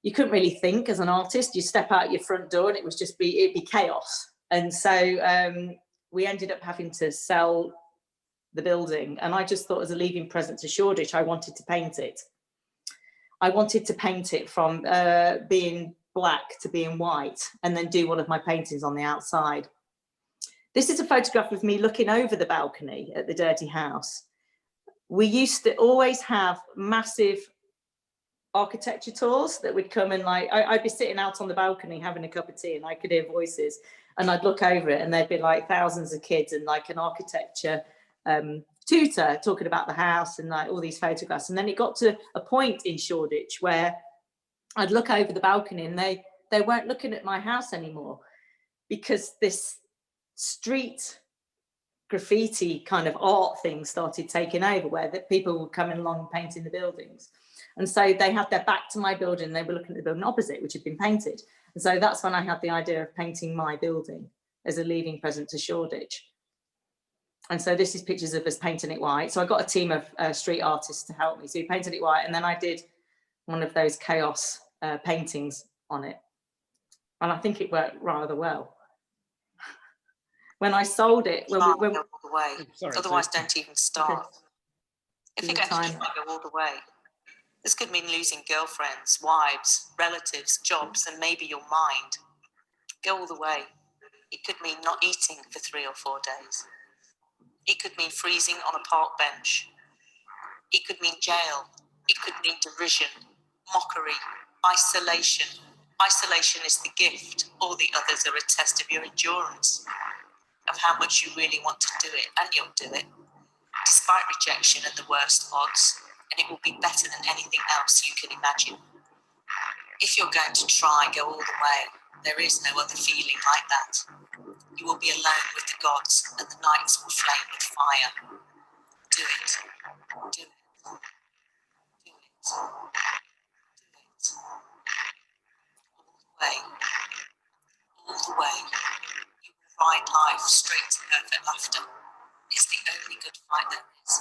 you couldn't really think as an artist. You step out your front door and it'd be chaos. And so we ended up having to sell the building. And I just thought, as a leaving present to Shoreditch, I wanted to paint it. I wanted to paint it from being black to being white, and then do one of my paintings on the outside. This is a photograph of me looking over the balcony at the dirty house. We used to always have massive architecture tours that would come, and like I'd be sitting out on the balcony having a cup of tea, and I could hear voices, and I'd look over it, and there'd be like thousands of kids and like an architecture tutor talking about the house and like all these photographs. And then it got to a point in Shoreditch where I'd look over the balcony and they weren't looking at my house anymore, because this street graffiti kind of art thing started taking over, where the people were coming along and painting the buildings. And so they had their back to my building, they were looking at the building opposite, which had been painted. And so that's when I had the idea of painting my building as a leaving present to Shoreditch. And so this is pictures of us painting it white. So I got a team of street artists to help me. So we painted it white, and then I did one of those chaos paintings on it. And I think it worked rather well. When I sold it, go all the way. Sorry, Otherwise, don't even start. If you're going to time. go all the way, this could mean losing girlfriends, wives, relatives, jobs, and maybe your mind. Go all the way. It could mean not eating for 3 or 4 days. It could mean freezing on a park bench. It could mean jail. It could mean derision, mockery, isolation. Isolation is the gift. All the others are a test of your endurance, of how much you really want to do it, and you'll do it, despite rejection and the worst odds, and it will be better than anything else you can imagine. If you're going to try, go all the way. There is no other feeling like that. You will be alone with the gods, and the nights will flame with fire. Do it. Do it. Do it. Do it. All the way. All the way. You will ride life straight to perfect laughter. It's the only good fight there is.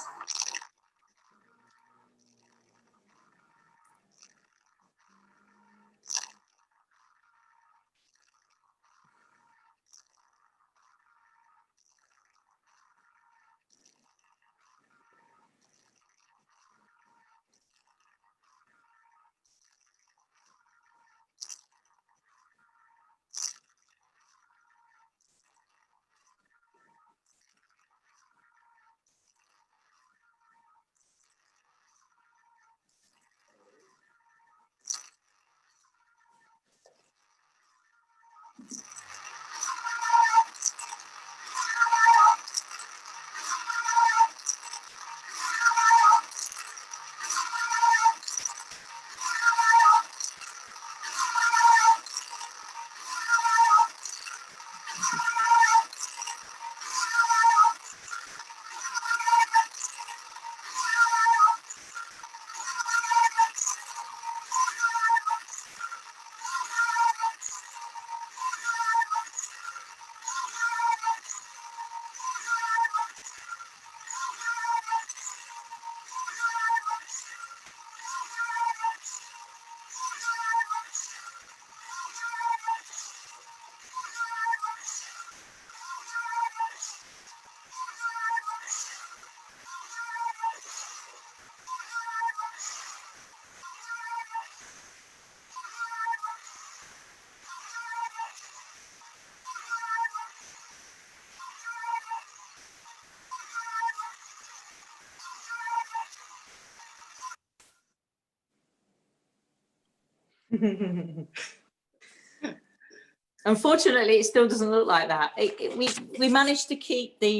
Unfortunately, it still doesn't look like that. We managed to keep the,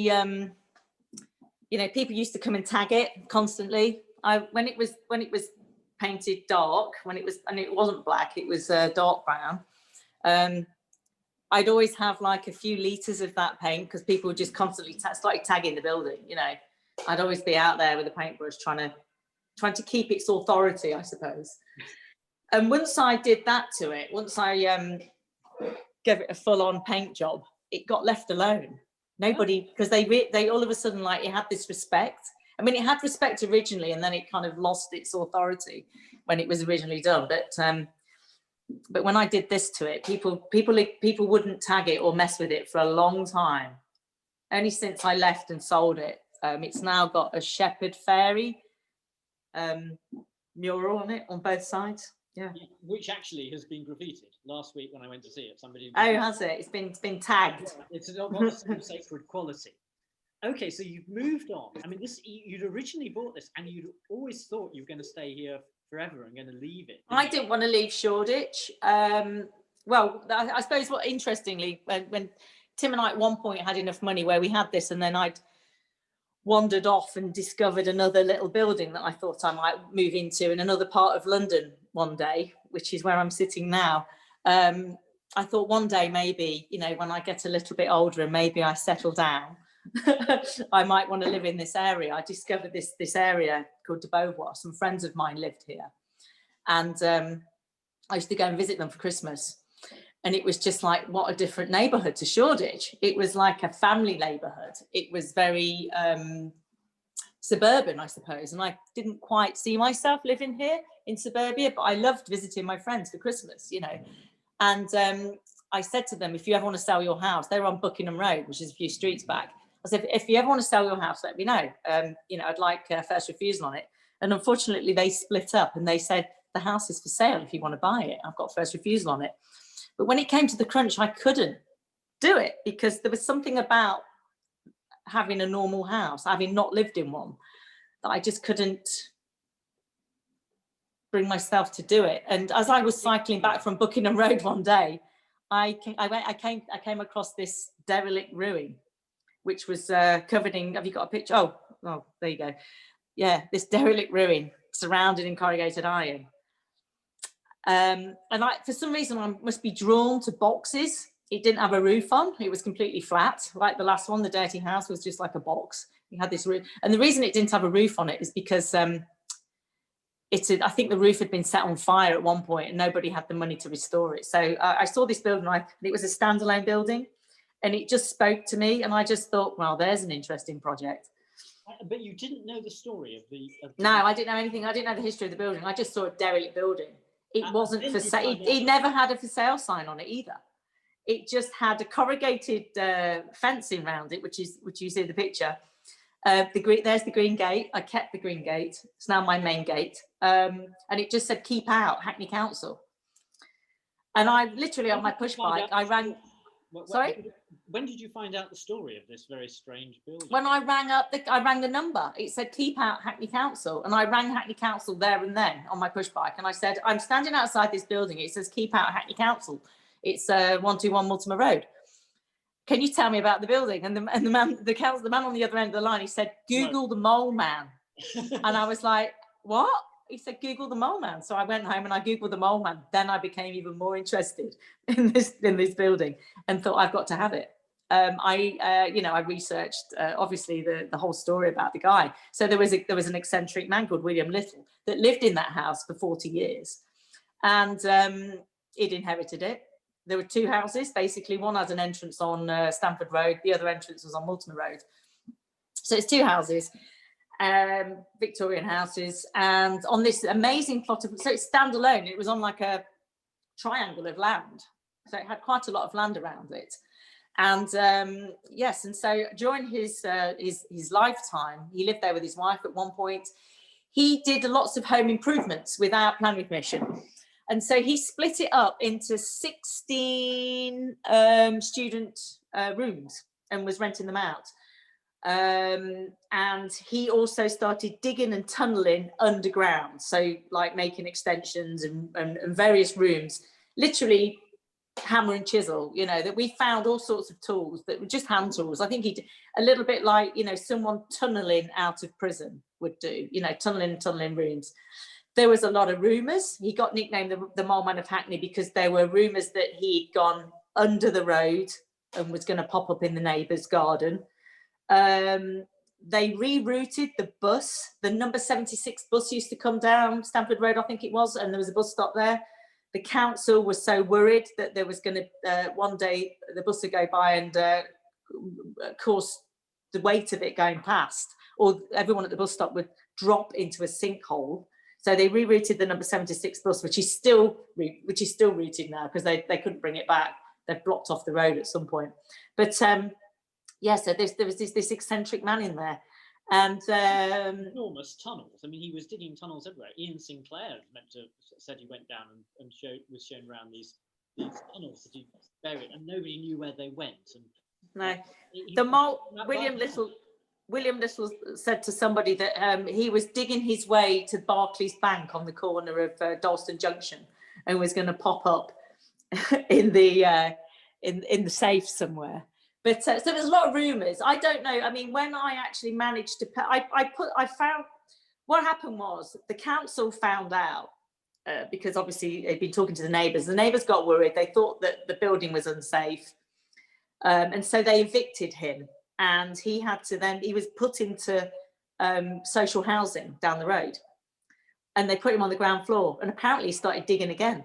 you know, people used to come and tag it constantly. When it was painted dark, and it wasn't black, it was dark brown. I'd always have like a few litres of that paint because people would just constantly started tagging the building. You know, I'd always be out there with a paintbrush trying to keep its authority, I suppose. And once I did that to it, once I gave it a full-on paint job, it got left alone. Nobody, because they all of a sudden, like, it had this respect. I mean, it had respect originally, and then it kind of lost its authority when it was originally done. But when I did this to it, people wouldn't tag it or mess with it for a long time. Only since I left and sold it, it's now got a shepherd fairy mural on it on both sides. Yeah, which actually has been graffitied. Last week when I went to see it, somebody. Oh, has it? It's been tagged. It's not got the same sacred quality. Okay, so you've moved on. I mean, you'd originally bought this, and you'd always thought you were going to stay here forever and going to leave it. I didn't want to leave Shoreditch. Well, I suppose what interestingly, when Tim and I at one point had enough money where we had this, and then I'd wandered off and discovered another little building that I thought I might move into in another part of London one day, which is where I'm sitting now. I thought one day maybe, you know, when I get a little bit older and maybe I settle down, I might want to live in this area. I discovered this area called de Beauvoir. Some friends of mine lived here, and I used to go and visit them for Christmas. And it was just like, what a different neighbourhood to Shoreditch. It was like a family neighbourhood. It was very suburban, I suppose. And I didn't quite see myself living here in suburbia, but I loved visiting my friends for Christmas, you know. And I said to them, if you ever want to sell your house, they were on Buckingham Road, which is a few streets back. I said, if you ever want to sell your house, let me know. You know, I'd like first refusal on it. And unfortunately, they split up and they said, the house is for sale if you want to buy it. I've got first refusal on it. But when it came to the crunch, I couldn't do it because there was something about having a normal house, having not lived in one, that I just couldn't bring myself to do it. And as I was cycling back from Buckingham Road one day, I came across this derelict ruin, which was covered in, have you got a picture? Oh, there you go. Yeah, this derelict ruin surrounded in corrugated iron. And for some reason, I must be drawn to boxes. It didn't have a roof on. It was completely flat. Like the last one, the dirty house was just like a box. It had this roof. And the reason it didn't have a roof on it is because I think the roof had been set on fire at one point and nobody had the money to restore it. So I saw this building, and it was a standalone building, and it just spoke to me. And I just thought, well, there's an interesting project. But you didn't know the story of the... No, I didn't know anything. I didn't know the history of the building. I just saw a derelict building. It wasn't for sale. It never had a for sale sign on it either. It just had a corrugated fencing around it, which you see in the picture. There's the green gate. I kept the green gate. It's now my main gate. And it just said, keep out, Hackney Council. And I literally, on my push bike, I rang... Sorry? When did you find out the story of this very strange building? When I rang the number. It said, keep out Hackney Council. And I rang Hackney Council there and then on my push bike. And I said, I'm standing outside this building. It says, keep out Hackney Council. It's 121 Mortimer Road. Can you tell me about the building? And the man on the other end of the line, he said, Google the Mole Man. And I was like, what? He said, Google the Mole Man. So I went home and I Googled the Mole Man. Then I became even more interested in this building and thought, I've got to have it. I researched obviously the whole story about the guy. So there was an eccentric man called William Little that lived in that house for 40 years, and he'd inherited it. There were two houses, basically. One had an entrance on Stamford Road, the other entrance was on Mortimer Road. So it's two houses, Victorian houses, and on this amazing plot of, so it's standalone. It was on like a triangle of land, so it had quite a lot of land around it. And yes, and so during his lifetime, he lived there with his wife at one point. He did lots of home improvements without planning permission. And so he split it up into 16 student rooms and was renting them out. And he also started digging and tunneling underground, so like making extensions and various rooms, literally hammer and chisel, you know, that we found all sorts of tools that were just hand tools. I think he did a little bit like, you know, someone tunneling out of prison would do, you know, tunneling rooms. There was a lot of rumours. He got nicknamed the Mole Man of Hackney because there were rumours that he'd gone under the road and was going to pop up in the neighbour's garden. They rerouted the bus. The number 76 bus used to come down Stamford Road, I think it was, and there was a bus stop there. The council was so worried that there was going to, one day the bus would go by and, of course, the weight of it going past, or everyone at the bus stop would drop into a sinkhole. So they rerouted the number 76 bus, which is still routed now because they couldn't bring it back. They've blocked off the road at some point. But yeah, so there was this eccentric man in there. And enormous tunnels. I mean, he was digging tunnels everywhere. Ian Sinclair said he went down and was shown around these tunnels that he buried, and nobody knew where they went. And no, William Little said to somebody that he was digging his way to Barclays Bank on the corner of Dalston Junction, and was going to pop up in the safe somewhere. But so there's a lot of rumours. I don't know. I mean, when I actually managed to, I found what happened was the council found out because obviously they'd been talking to the neighbours. The neighbours got worried. They thought that the building was unsafe, and so they evicted him. And he was put into social housing down the road, and they put him on the ground floor. And apparently he started digging again.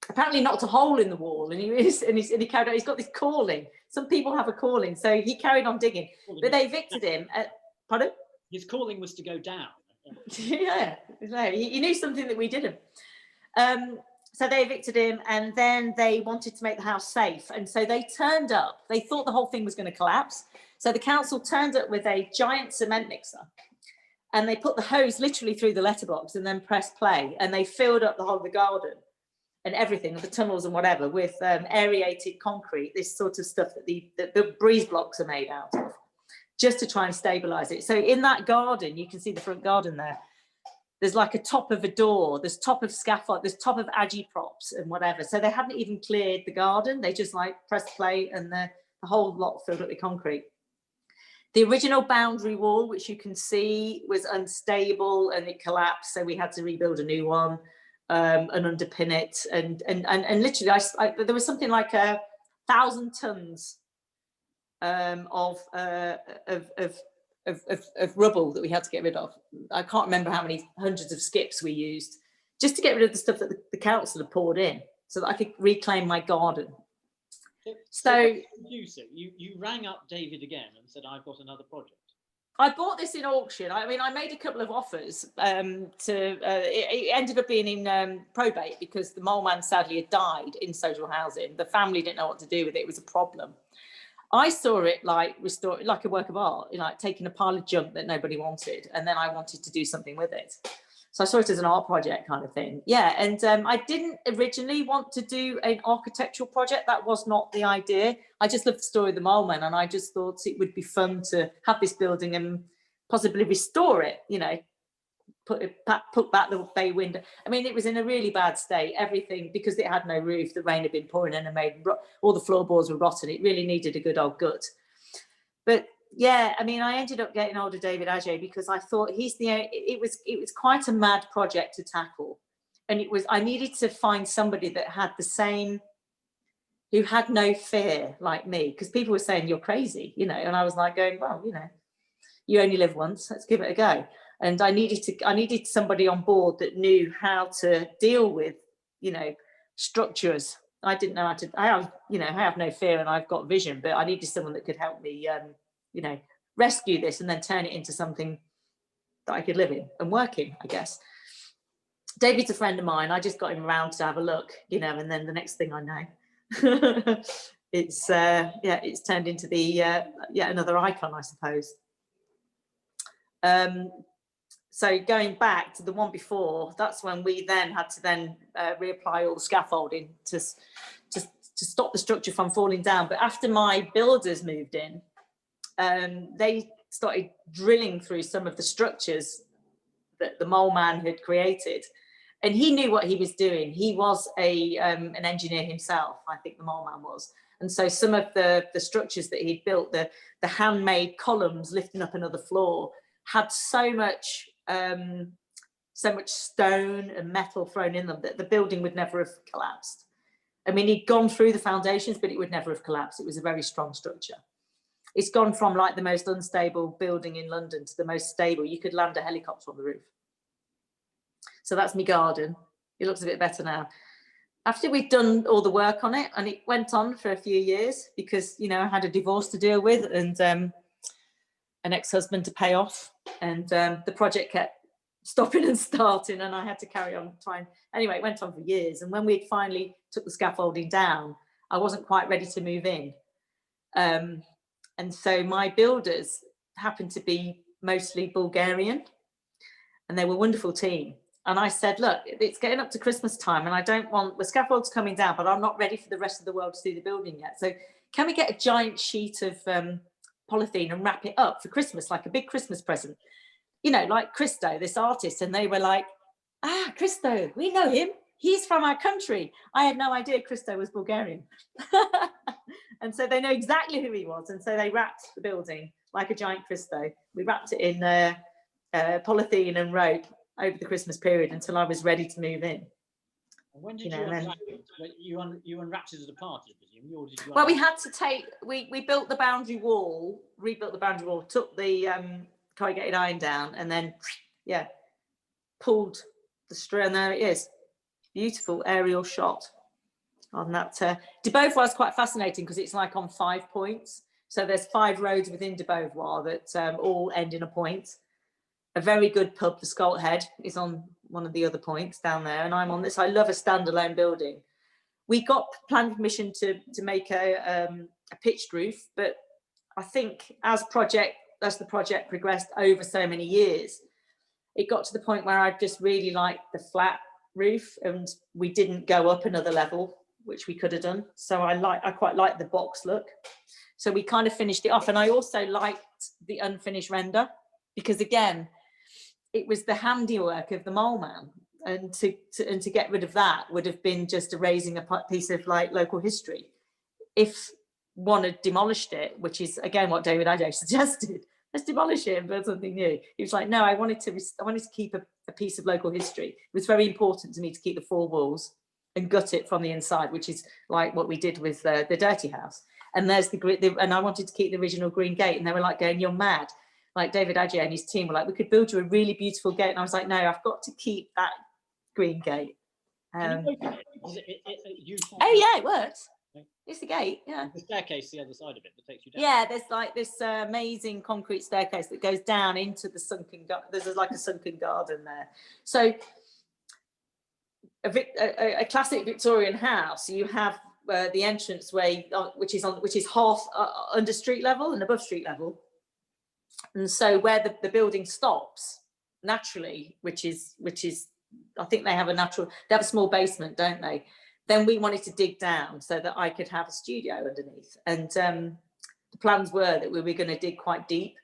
Apparently knocked a hole in the wall, and he carried on. He's got this calling. Some people have a calling, so he carried on digging. But they evicted him. Pardon? His calling was to go down. Yeah, he knew something that we didn't. So they evicted him, and then they wanted to make the house safe, and so they turned up. They thought the whole thing was going to collapse, so the council turned up with a giant cement mixer, and they put the hose literally through the letterbox, and then pressed play, and they filled up the whole of the garden and everything, the tunnels and whatever, with aerated concrete, this sort of stuff that the breeze blocks are made out of, just to try and stabilise it. So in that garden, you can see the front garden there. There's like a top of a door, there's top of scaffold, there's top of Adjaye props and whatever. So they hadn't even cleared the garden. They just like pressed play, and the whole lot filled up with concrete. The original boundary wall, which you can see, was unstable and it collapsed. So we had to rebuild a new one. And underpin it, and literally, there was something like 1,000 tons of rubble that we had to get rid of. I can't remember how many hundreds of skips we used just to get rid of the stuff that the council had poured in, so that I could reclaim my garden. So you rang up David again and said, "I've got another project." I bought this in auction. I mean, I made a couple of offers it ended up being in probate because the mole man sadly had died in social housing. The family didn't know what to do with it. It was a problem. I saw it like a work of art, you know, like taking a pile of junk that nobody wanted, and then I wanted to do something with it. So I saw it as an art project kind of thing. Yeah, and I didn't originally want to do an architectural project. That was not the idea. I just loved the story of the Mole Man, and I just thought it would be fun to have this building and possibly restore it, you know, put back the bay window. I mean, it was in a really bad state, everything, because it had no roof. The rain had been pouring in and made all the floorboards were rotten. It really needed a good old gut. But yeah, I mean, I ended up getting hold of David Adjaye because I thought it was quite a mad project to tackle. And I needed to find somebody that had the same, who had no fear like me, because people were saying you're crazy, you know, and I was like going, well, you know, you only live once, let's give it a go. And I needed somebody on board that knew how to deal with, you know, structures. I didn't know how to, I have no fear and I've got vision, but I needed someone that could help me, you know, rescue this and then turn it into something that I could live in and work in, I guess. David's a friend of mine. I just got him around to have a look, you know, and then the next thing I know, it's turned into the yet another icon, I suppose. So going back to the one before, that's when we then had to reapply all the scaffolding to stop the structure from falling down. But after my builders moved in, they started drilling through some of the structures that the Mole Man had created. And he knew what he was doing. He was an engineer himself, I think the Mole Man was. And so some of the structures that he'd built, the handmade columns lifting up another floor, had so much stone and metal thrown in them that the building would never have collapsed. I mean, he'd gone through the foundations, but it would never have collapsed. It was a very strong structure. It's gone from like the most unstable building in London to the most stable. You could land a helicopter on the roof. So that's my garden. It looks a bit better now. After we'd done all the work on it, and it went on for a few years because, you know, I had a divorce to deal with and an ex-husband to pay off. And the project kept stopping and starting, and I had to carry on trying. Anyway, it went on for years. And when we finally took the scaffolding down, I wasn't quite ready to move in. And so my builders happened to be mostly Bulgarian, and they were a wonderful team. And I said, look, it's getting up to Christmas time and I don't want, the scaffold's coming down, but I'm not ready for the rest of the world to see the building yet. So can we get a giant sheet of polythene and wrap it up for Christmas, like a big Christmas present? You know, like Christo, this artist. And they were like, Christo, we know him. He's from our country. I had no idea Christo was Bulgarian. And so they know exactly who he was. And so they wrapped the building like a giant Christo. We wrapped it in polythene and rope over the Christmas period until I was ready to move in. When did you unwrap it? You unwrapped it at a party, I presume, or did you? Well, we had to take, we built the boundary wall, rebuilt the boundary wall, took the corrugated iron down, and then, yeah, pulled the string, and there it is. Beautiful aerial shot on that. De Beauvoir is quite fascinating because it's like on 5 points. So there's 5 roads within De Beauvoir that all end in a point. A very good pub, the Scalt Head, is on one of the other points down there, and I'm on this. I love a standalone building. We got planning permission to make a pitched roof, but I think as the project progressed over so many years, it got to the point where I just really liked the flat roof, and we didn't go up another level, which we could have done. So I quite like the box look. So we kind of finished it off, and I also liked the unfinished render because, again, it was the handiwork of the Mole Man, and to get rid of that would have been just erasing a piece of like local history. If one had demolished it, which is again what David Adjaye suggested, let's demolish it and build something new. He was like, no, I wanted to keep a piece of local history. It was very important to me to keep the 4 walls and gut it from the inside, which is like what we did with the Dirty House. And there's and I wanted to keep the original green gate, and they were like going, you're mad. Like David Adjaye and his team were like, we could build you a really beautiful gate. And I was like, no, I've got to keep that green gate. Oh yeah, it works. It's the gate, yeah. The staircase the other side of it that takes you down. Yeah, there's like this amazing concrete staircase that goes down into the sunken garden. There's like a sunken garden there. So a classic Victorian house, you have the entrance way, which is half under street level and above street level. And so where the building stops naturally, which is I think they have a small basement, don't they? Then we wanted to dig down so that I could have a studio underneath. And the plans were that we were going to dig quite deep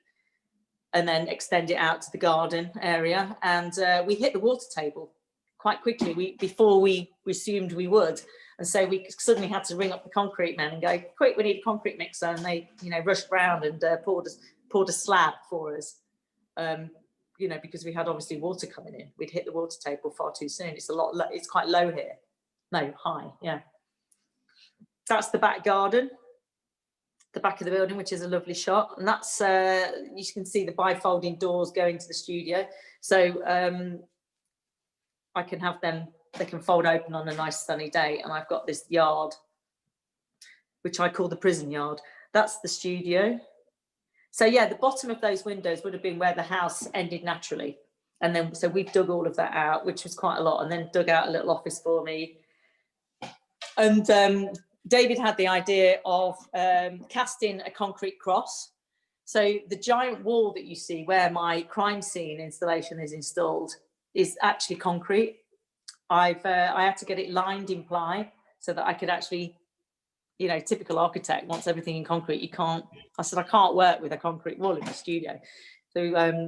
and then extend it out to the garden area. And we hit the water table quite quickly before we assumed we would. And so we suddenly had to ring up the concrete men and go, quick, we need a concrete mixer. And they, rushed round and poured a slab for us, because we had obviously water coming in. We'd hit the water table far too soon. It's quite low here. No, high, yeah. That's the back garden, the back of the building, which is a lovely shot. And that's, you can see the bifolding doors going to the studio. So I can have them, they can fold open on a nice sunny day. And I've got this yard, which I call the prison yard. That's the studio. So yeah, the bottom of those windows would have been where the house ended naturally. And then, so we've dug all of that out, which was quite a lot, and then dug out a little office for me. And David had the idea of casting a concrete cross. So the giant wall that you see where my crime scene installation is installed is actually concrete. I had to get it lined in ply so that I could actually you know, typical architect wants everything in concrete. You can't, I said, I can't work with a concrete wall in my studio. So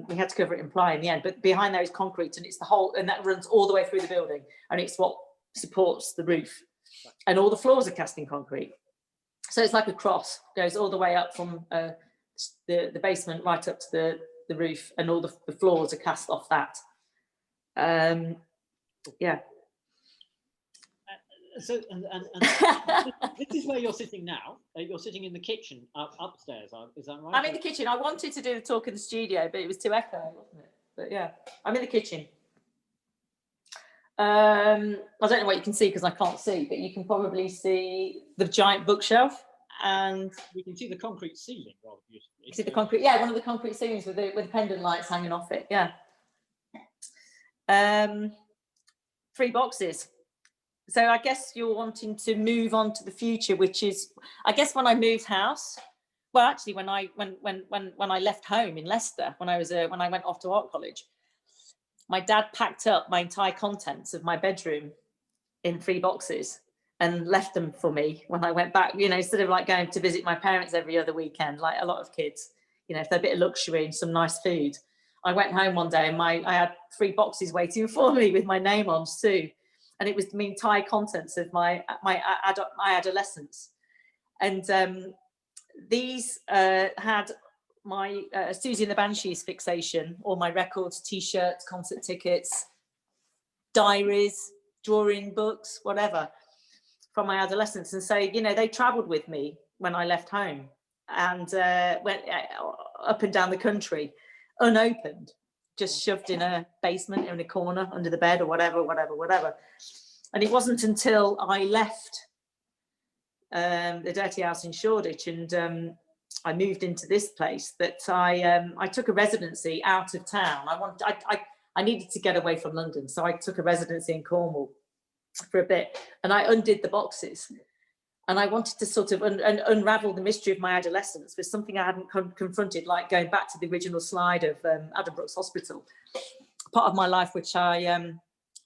we had to cover it in ply in the end, but behind there is concrete, and it's the whole, and that runs all the way through the building, and it's what supports the roof, and all the floors are cast in concrete. So it's like a cross, goes all the way up from the basement right up to the roof, and all the floors are cast off that. Yeah. So and this is where you're sitting now. You're sitting in the kitchen upstairs. Is that right? I'm in the kitchen. I wanted to do the talk in the studio, but it was too echoey, wasn't it? But yeah, I'm in the kitchen. I don't know what you can see because I can't see, but you can probably see the giant bookshelf, and we can see the concrete ceiling rather beautifully. You see the concrete, yeah, one of the concrete ceilings with the pendant lights hanging off it. Yeah. 3 boxes. So I guess you're wanting to move on to the future, which is, I guess, when I moved house. Well, actually, when I left home in Leicester, when I went off to art college, my dad packed up my entire contents of my bedroom in 3 boxes and left them for me when I went back. You know, instead of like going to visit my parents every other weekend, like a lot of kids, you know, if they're a bit of luxury and some nice food. I went home one day and I had 3 boxes waiting for me with my name on, Sue. And it was the entire contents of my adolescence. And these had my Susie and the Banshees fixation, all my records, T-shirts, concert tickets, diaries, drawing books, whatever, from my adolescence. And so, you know, they traveled with me when I left home and went up and down the country, unopened, just shoved in a basement, in a corner, under the bed or whatever. And it wasn't until I left the dirty house in Shoreditch and I moved into this place that I took a residency out of town. I needed to get away from London, so I took a residency in Cornwall for a bit, and I undid the boxes. And I wanted to sort of unravel the mystery of my adolescence with something I hadn't confronted, like going back to the original slide of Adam Brooks Hospital, part of my life which I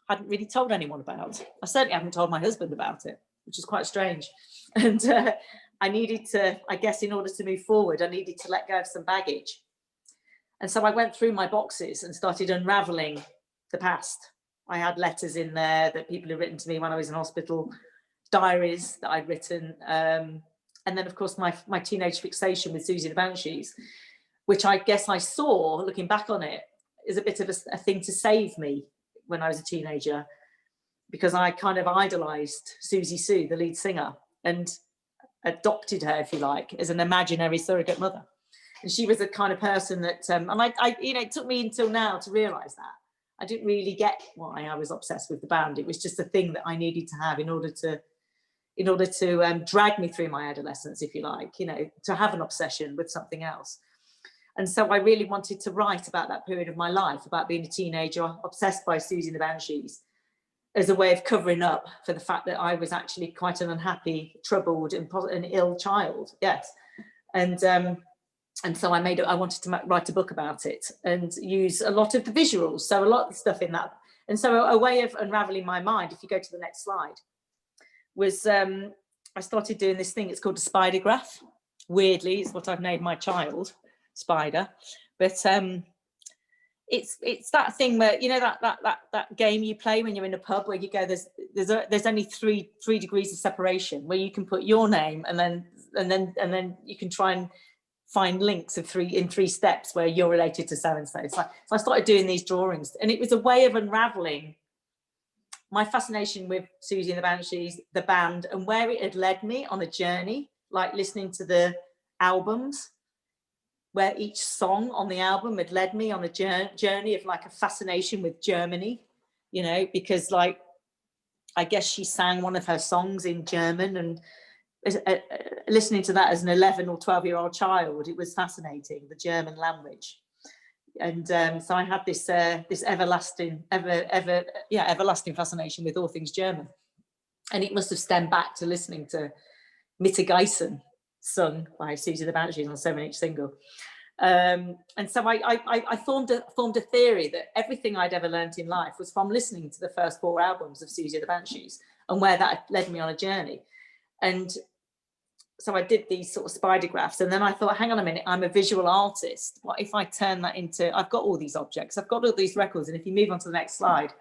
hadn't really told anyone about. I certainly haven't told my husband about it, which is quite strange. And I needed to, I guess, in order to move forward, I needed to let go of some baggage. And so I went through my boxes and started unraveling the past. I had letters in there that people had written to me when I was in hospital, diaries that I'd written, and then of course my teenage fixation with Susie and the Banshees, which I guess I saw, looking back on it, is a bit of a thing to save me when I was a teenager, because I kind of idolized Susie Sue, the lead singer, and adopted her, if you like, as an imaginary surrogate mother. And she was the kind of person that, and I you know, it took me until now to realize that. I didn't really get why I was obsessed with the band. It was just a thing that I needed to have in order to drag me through my adolescence, if you like, you know, to have an obsession with something else. And so I really wanted to write about that period of my life, about being a teenager, obsessed by Susie and the Banshees, as a way of covering up for the fact that I was actually quite an unhappy, troubled and ill child. Yes. And so I wanted to write a book about it and use a lot of the visuals. So a lot of stuff in that. And so a way of unraveling my mind, if you go to the next slide, was I started doing this thing. It's called a spider graph. Weirdly, it's what I've named my child, Spider. But it's that thing where, you know, that game you play when you're in a pub where you go, there's only three degrees of separation, where you can put your name and then you can try and find links of in 3 steps where you're related to so and so. So I started doing these drawings, and it was a way of unraveling my fascination with Susie and the Banshees, the band, and where it had led me on a journey, like listening to the albums, where each song on the album had led me on a journey of like a fascination with Germany, you know, because like, I guess she sang one of her songs in German, and listening to that as an 11 or 12-year-old child, it was fascinating, the German language. And so I had this everlasting fascination with all things German. And it must have stemmed back to listening to Mittageisen, sung by Susie the Banshees on a 7-inch single. And so I formed a theory that everything I'd ever learned in life was from listening to the first 4 albums of Susie the Banshees, and where that led me on a journey. And so I did these sort of spider graphs, and then I thought, hang on a minute, I'm a visual artist. What if I turn that into, I've got all these objects, I've got all these records, and if you move on to the next slide,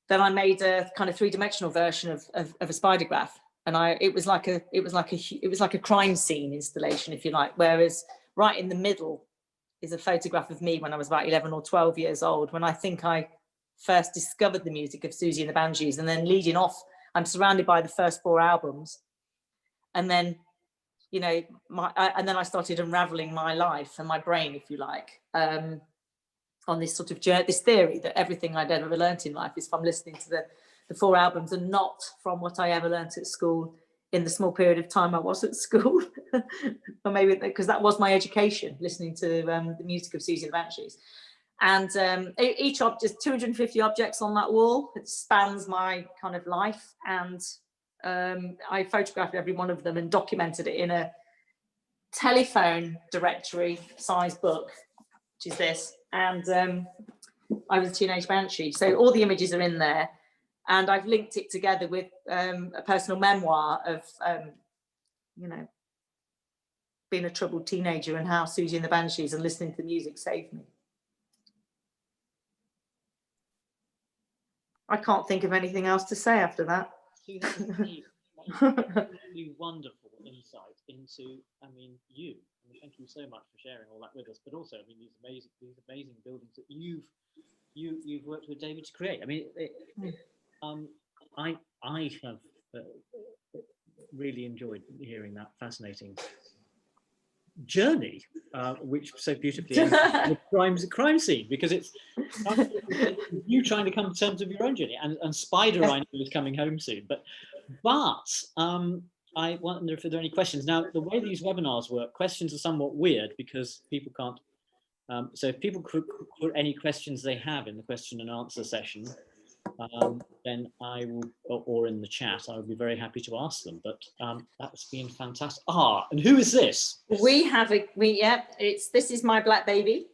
then I made a kind of three-dimensional version of a spider graph, and it was like a crime scene installation, if you like. Whereas right in the middle is a photograph of me when I was about 11 or 12 years old, when I think I first discovered the music of Susie and the Banshees, and then leading off, I'm surrounded by the first 4 albums, and then, you know, and then I started unraveling my life and my brain, if you like, on this sort of this theory that everything I'd ever learnt in life is from listening to the 4 albums, and not from what I ever learnt at school in the small period of time I was at school. Or maybe because that was my education, listening to the music of Susie and the Banshees. And each object, there's 250 objects on that wall. It spans my kind of life, and I photographed every one of them and documented it in a telephone directory size book, which is this. And I was a teenage banshee, so all the images are in there, and I've linked it together with a personal memoir of you know, being a troubled teenager and how Susie and the Banshees and listening to the music saved me. I can't think of anything else to say after that. See, that was really wonderful insight into, I mean, you. I mean, thank you so much for sharing all that with us. But also, I mean, these amazing buildings that you've worked with David to create. I mean, I have really enjoyed hearing that fascinating journey, which so beautifully ends the crime scene, because it's you trying to come to terms with your own journey, and Spider I know is coming home soon, but I wonder if there are any questions. Now, the way these webinars work, questions are somewhat weird because people can't, so if people could put any questions they have in the question and answer session, then I will, or in the chat, I would be very happy to ask them. But that's been fantastic. And who is this? This is my black baby.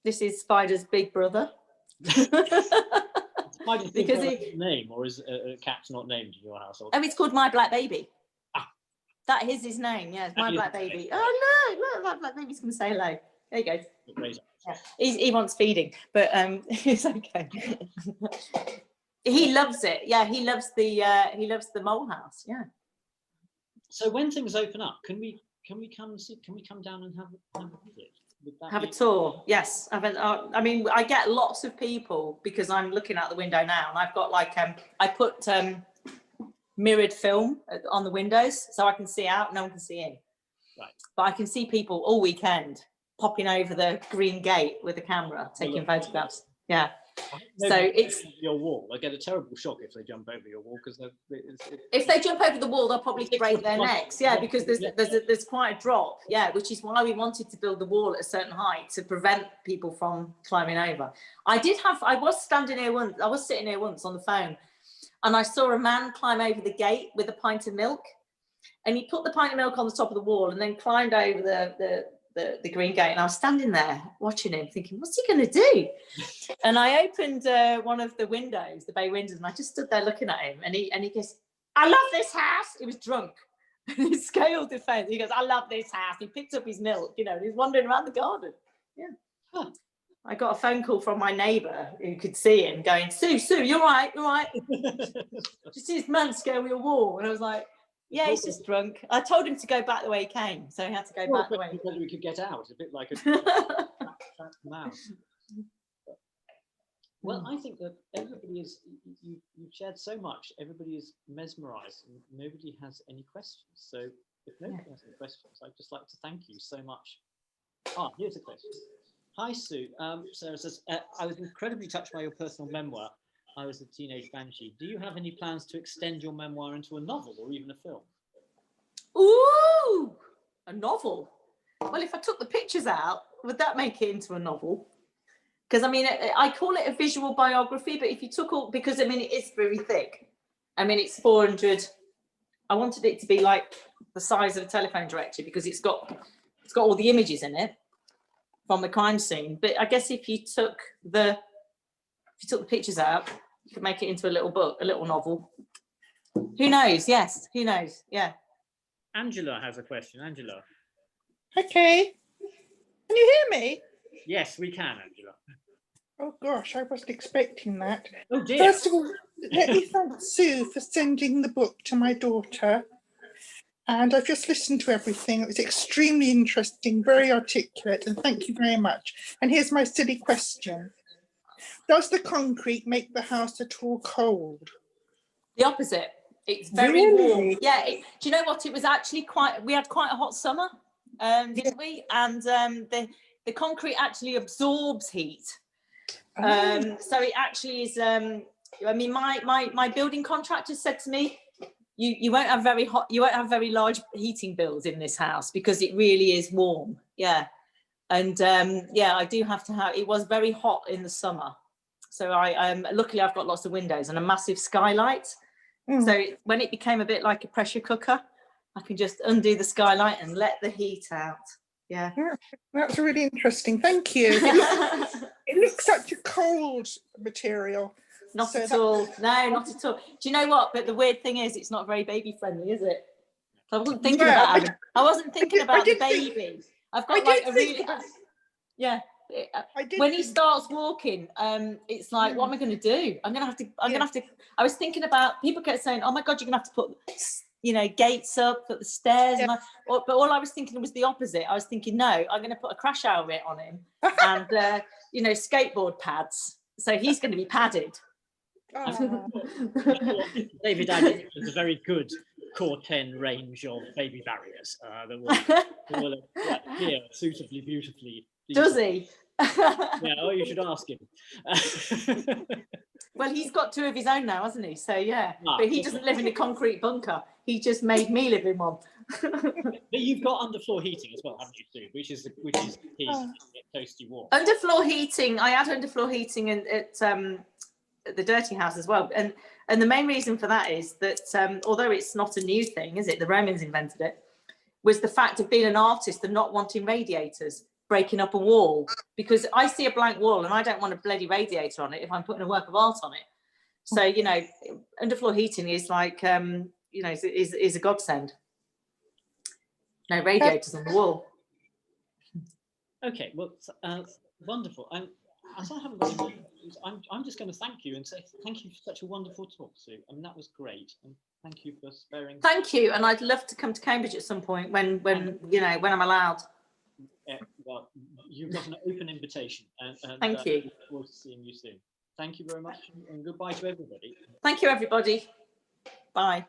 This is Spider's big brother. Spider's big brother name, or is a cat's not named in your household? Oh, it's called My Black Baby. That is his name. Yeah, My Black Baby. Oh no, look, my black baby's gonna say hello. There you go. Yeah. He wants feeding, but it's okay. He loves it. Yeah, he loves the mole house. Yeah. So when things open up, can we come see? Can we come down and have a visit? Have a tour? Yes. I mean, I get lots of people because I'm looking out the window now, and I've got like I put mirrored film on the windows so I can see out. No one can see in. Right. But I can see people all weekend popping over the green gate with a camera, taking photographs. Yeah. So it's your wall. I get a terrible shock if they jump over your wall, because if they jump over the wall, they'll probably break their necks. Yeah, because there's quite a drop. Yeah, which is why we wanted to build the wall at a certain height to prevent people from climbing over. I was sitting here once on the phone, and I saw a man climb over the gate with a pint of milk, and he put the pint of milk on the top of the wall and then climbed over the green gate, and I was standing there watching him thinking, what's he going to do? And I opened one of the windows, the bay windows, and I just stood there looking at him, and he goes, I love this house. He was drunk. He scaled the fence. He goes, I love this house. He picked up his milk, you know, and he's wandering around the garden. Yeah. Huh. I got a phone call from my neighbour who could see him going, Sue, you're right. Just see this man scale your wall. And I was like, yeah, he's just drunk. I told him to go back the way he came, so he had to go back the way he came. We could get out, a bit like a mouse. Well, I think that everybody is, you've shared so much, everybody is mesmerised, and nobody has any questions. So if nobody has any questions, I'd just like to thank you so much. Here's a question. Hi, Sue. Sarah says, I was incredibly touched by your personal memoir. I was a teenage banshee. Do you have any plans to extend your memoir into a novel or even a film? Ooh, a novel. Well, if I took the pictures out, would that make it into a novel? Because I mean, I call it a visual biography, but if you took all, because I mean, it is very thick. I mean, it's 400. I wanted it to be like the size of a telephone directory because it's got all the images in it from the crime scene. But I guess if you took the pictures out, you could make it into a little book, a little novel. Who knows? Yes, who knows? Yeah. Angela has a question. Angela. Okay. Can you hear me? Yes, we can, Angela. Oh gosh, I wasn't expecting that. Oh dear. First of all, let me thank Sue for sending the book to my daughter. And I've just listened to everything. It was extremely interesting, very articulate, and thank you very much. And here's my silly question. Does the concrete make the house at all cold? The opposite. It's very warm. Really? Yeah. Do you know what? It was actually we had quite a hot summer, didn't we? And the concrete actually absorbs heat. So it actually is. I mean, my building contractor said to me, you won't have very large heating bills in this house because it really is warm. Yeah. And yeah, I do have to have. It was very hot in the summer, so luckily I've got lots of windows and a massive skylight. So when it became a bit like a pressure cooker, I can just undo the skylight and let the heat out. Yeah. That's really interesting. Thank you. It looks such a cold material. Not at all. No, not at all. Do you know what? But the weird thing is, it's not very baby friendly, is it? I wasn't thinking about it. I wasn't thinking about the baby. I've got like a really. Yeah. When he starts walking, it's like, what am I going to do? I'm going to have to. I was thinking about, people kept saying, oh my God, you're going to have to put, gates up, put the stairs. Yeah. But all I was thinking was the opposite. I was thinking, no, I'm going to put a crash outfit on him and, skateboard pads. So he's going to be padded. David Adjaye has a very good Core 10 range of baby barriers that will appear suitably, beautifully. Does he? Yeah, oh, you should ask him. Well, he's got two of his own now, hasn't he? So yeah, but he doesn't live in a concrete bunker. He just made me live in one. But you've got underfloor heating as well, haven't you, Sue? Which is key to get toasty warm. Underfloor heating. I had underfloor heating at the Dirty House as well, and the main reason for that is that although it's not a new thing, is it? The Romans invented it. Was the fact of being an artist and not wanting radiators breaking up a wall, because I see a blank wall and I don't want a bloody radiator on it if I'm putting a work of art on it. So underfloor heating is like is a godsend. No radiators on the wall. Okay, well, wonderful. As I haven't got any questions, I'm just going to thank you and say thank you for such a wonderful talk, Sue. I mean, that was great, and thank you for sparing. Thank you, and I'd love to come to Cambridge at some point when I'm allowed. Well, you've got an open invitation, and thank you. Look forward to seeing you soon. Thank you very much, and goodbye to everybody. Thank you, everybody. Bye.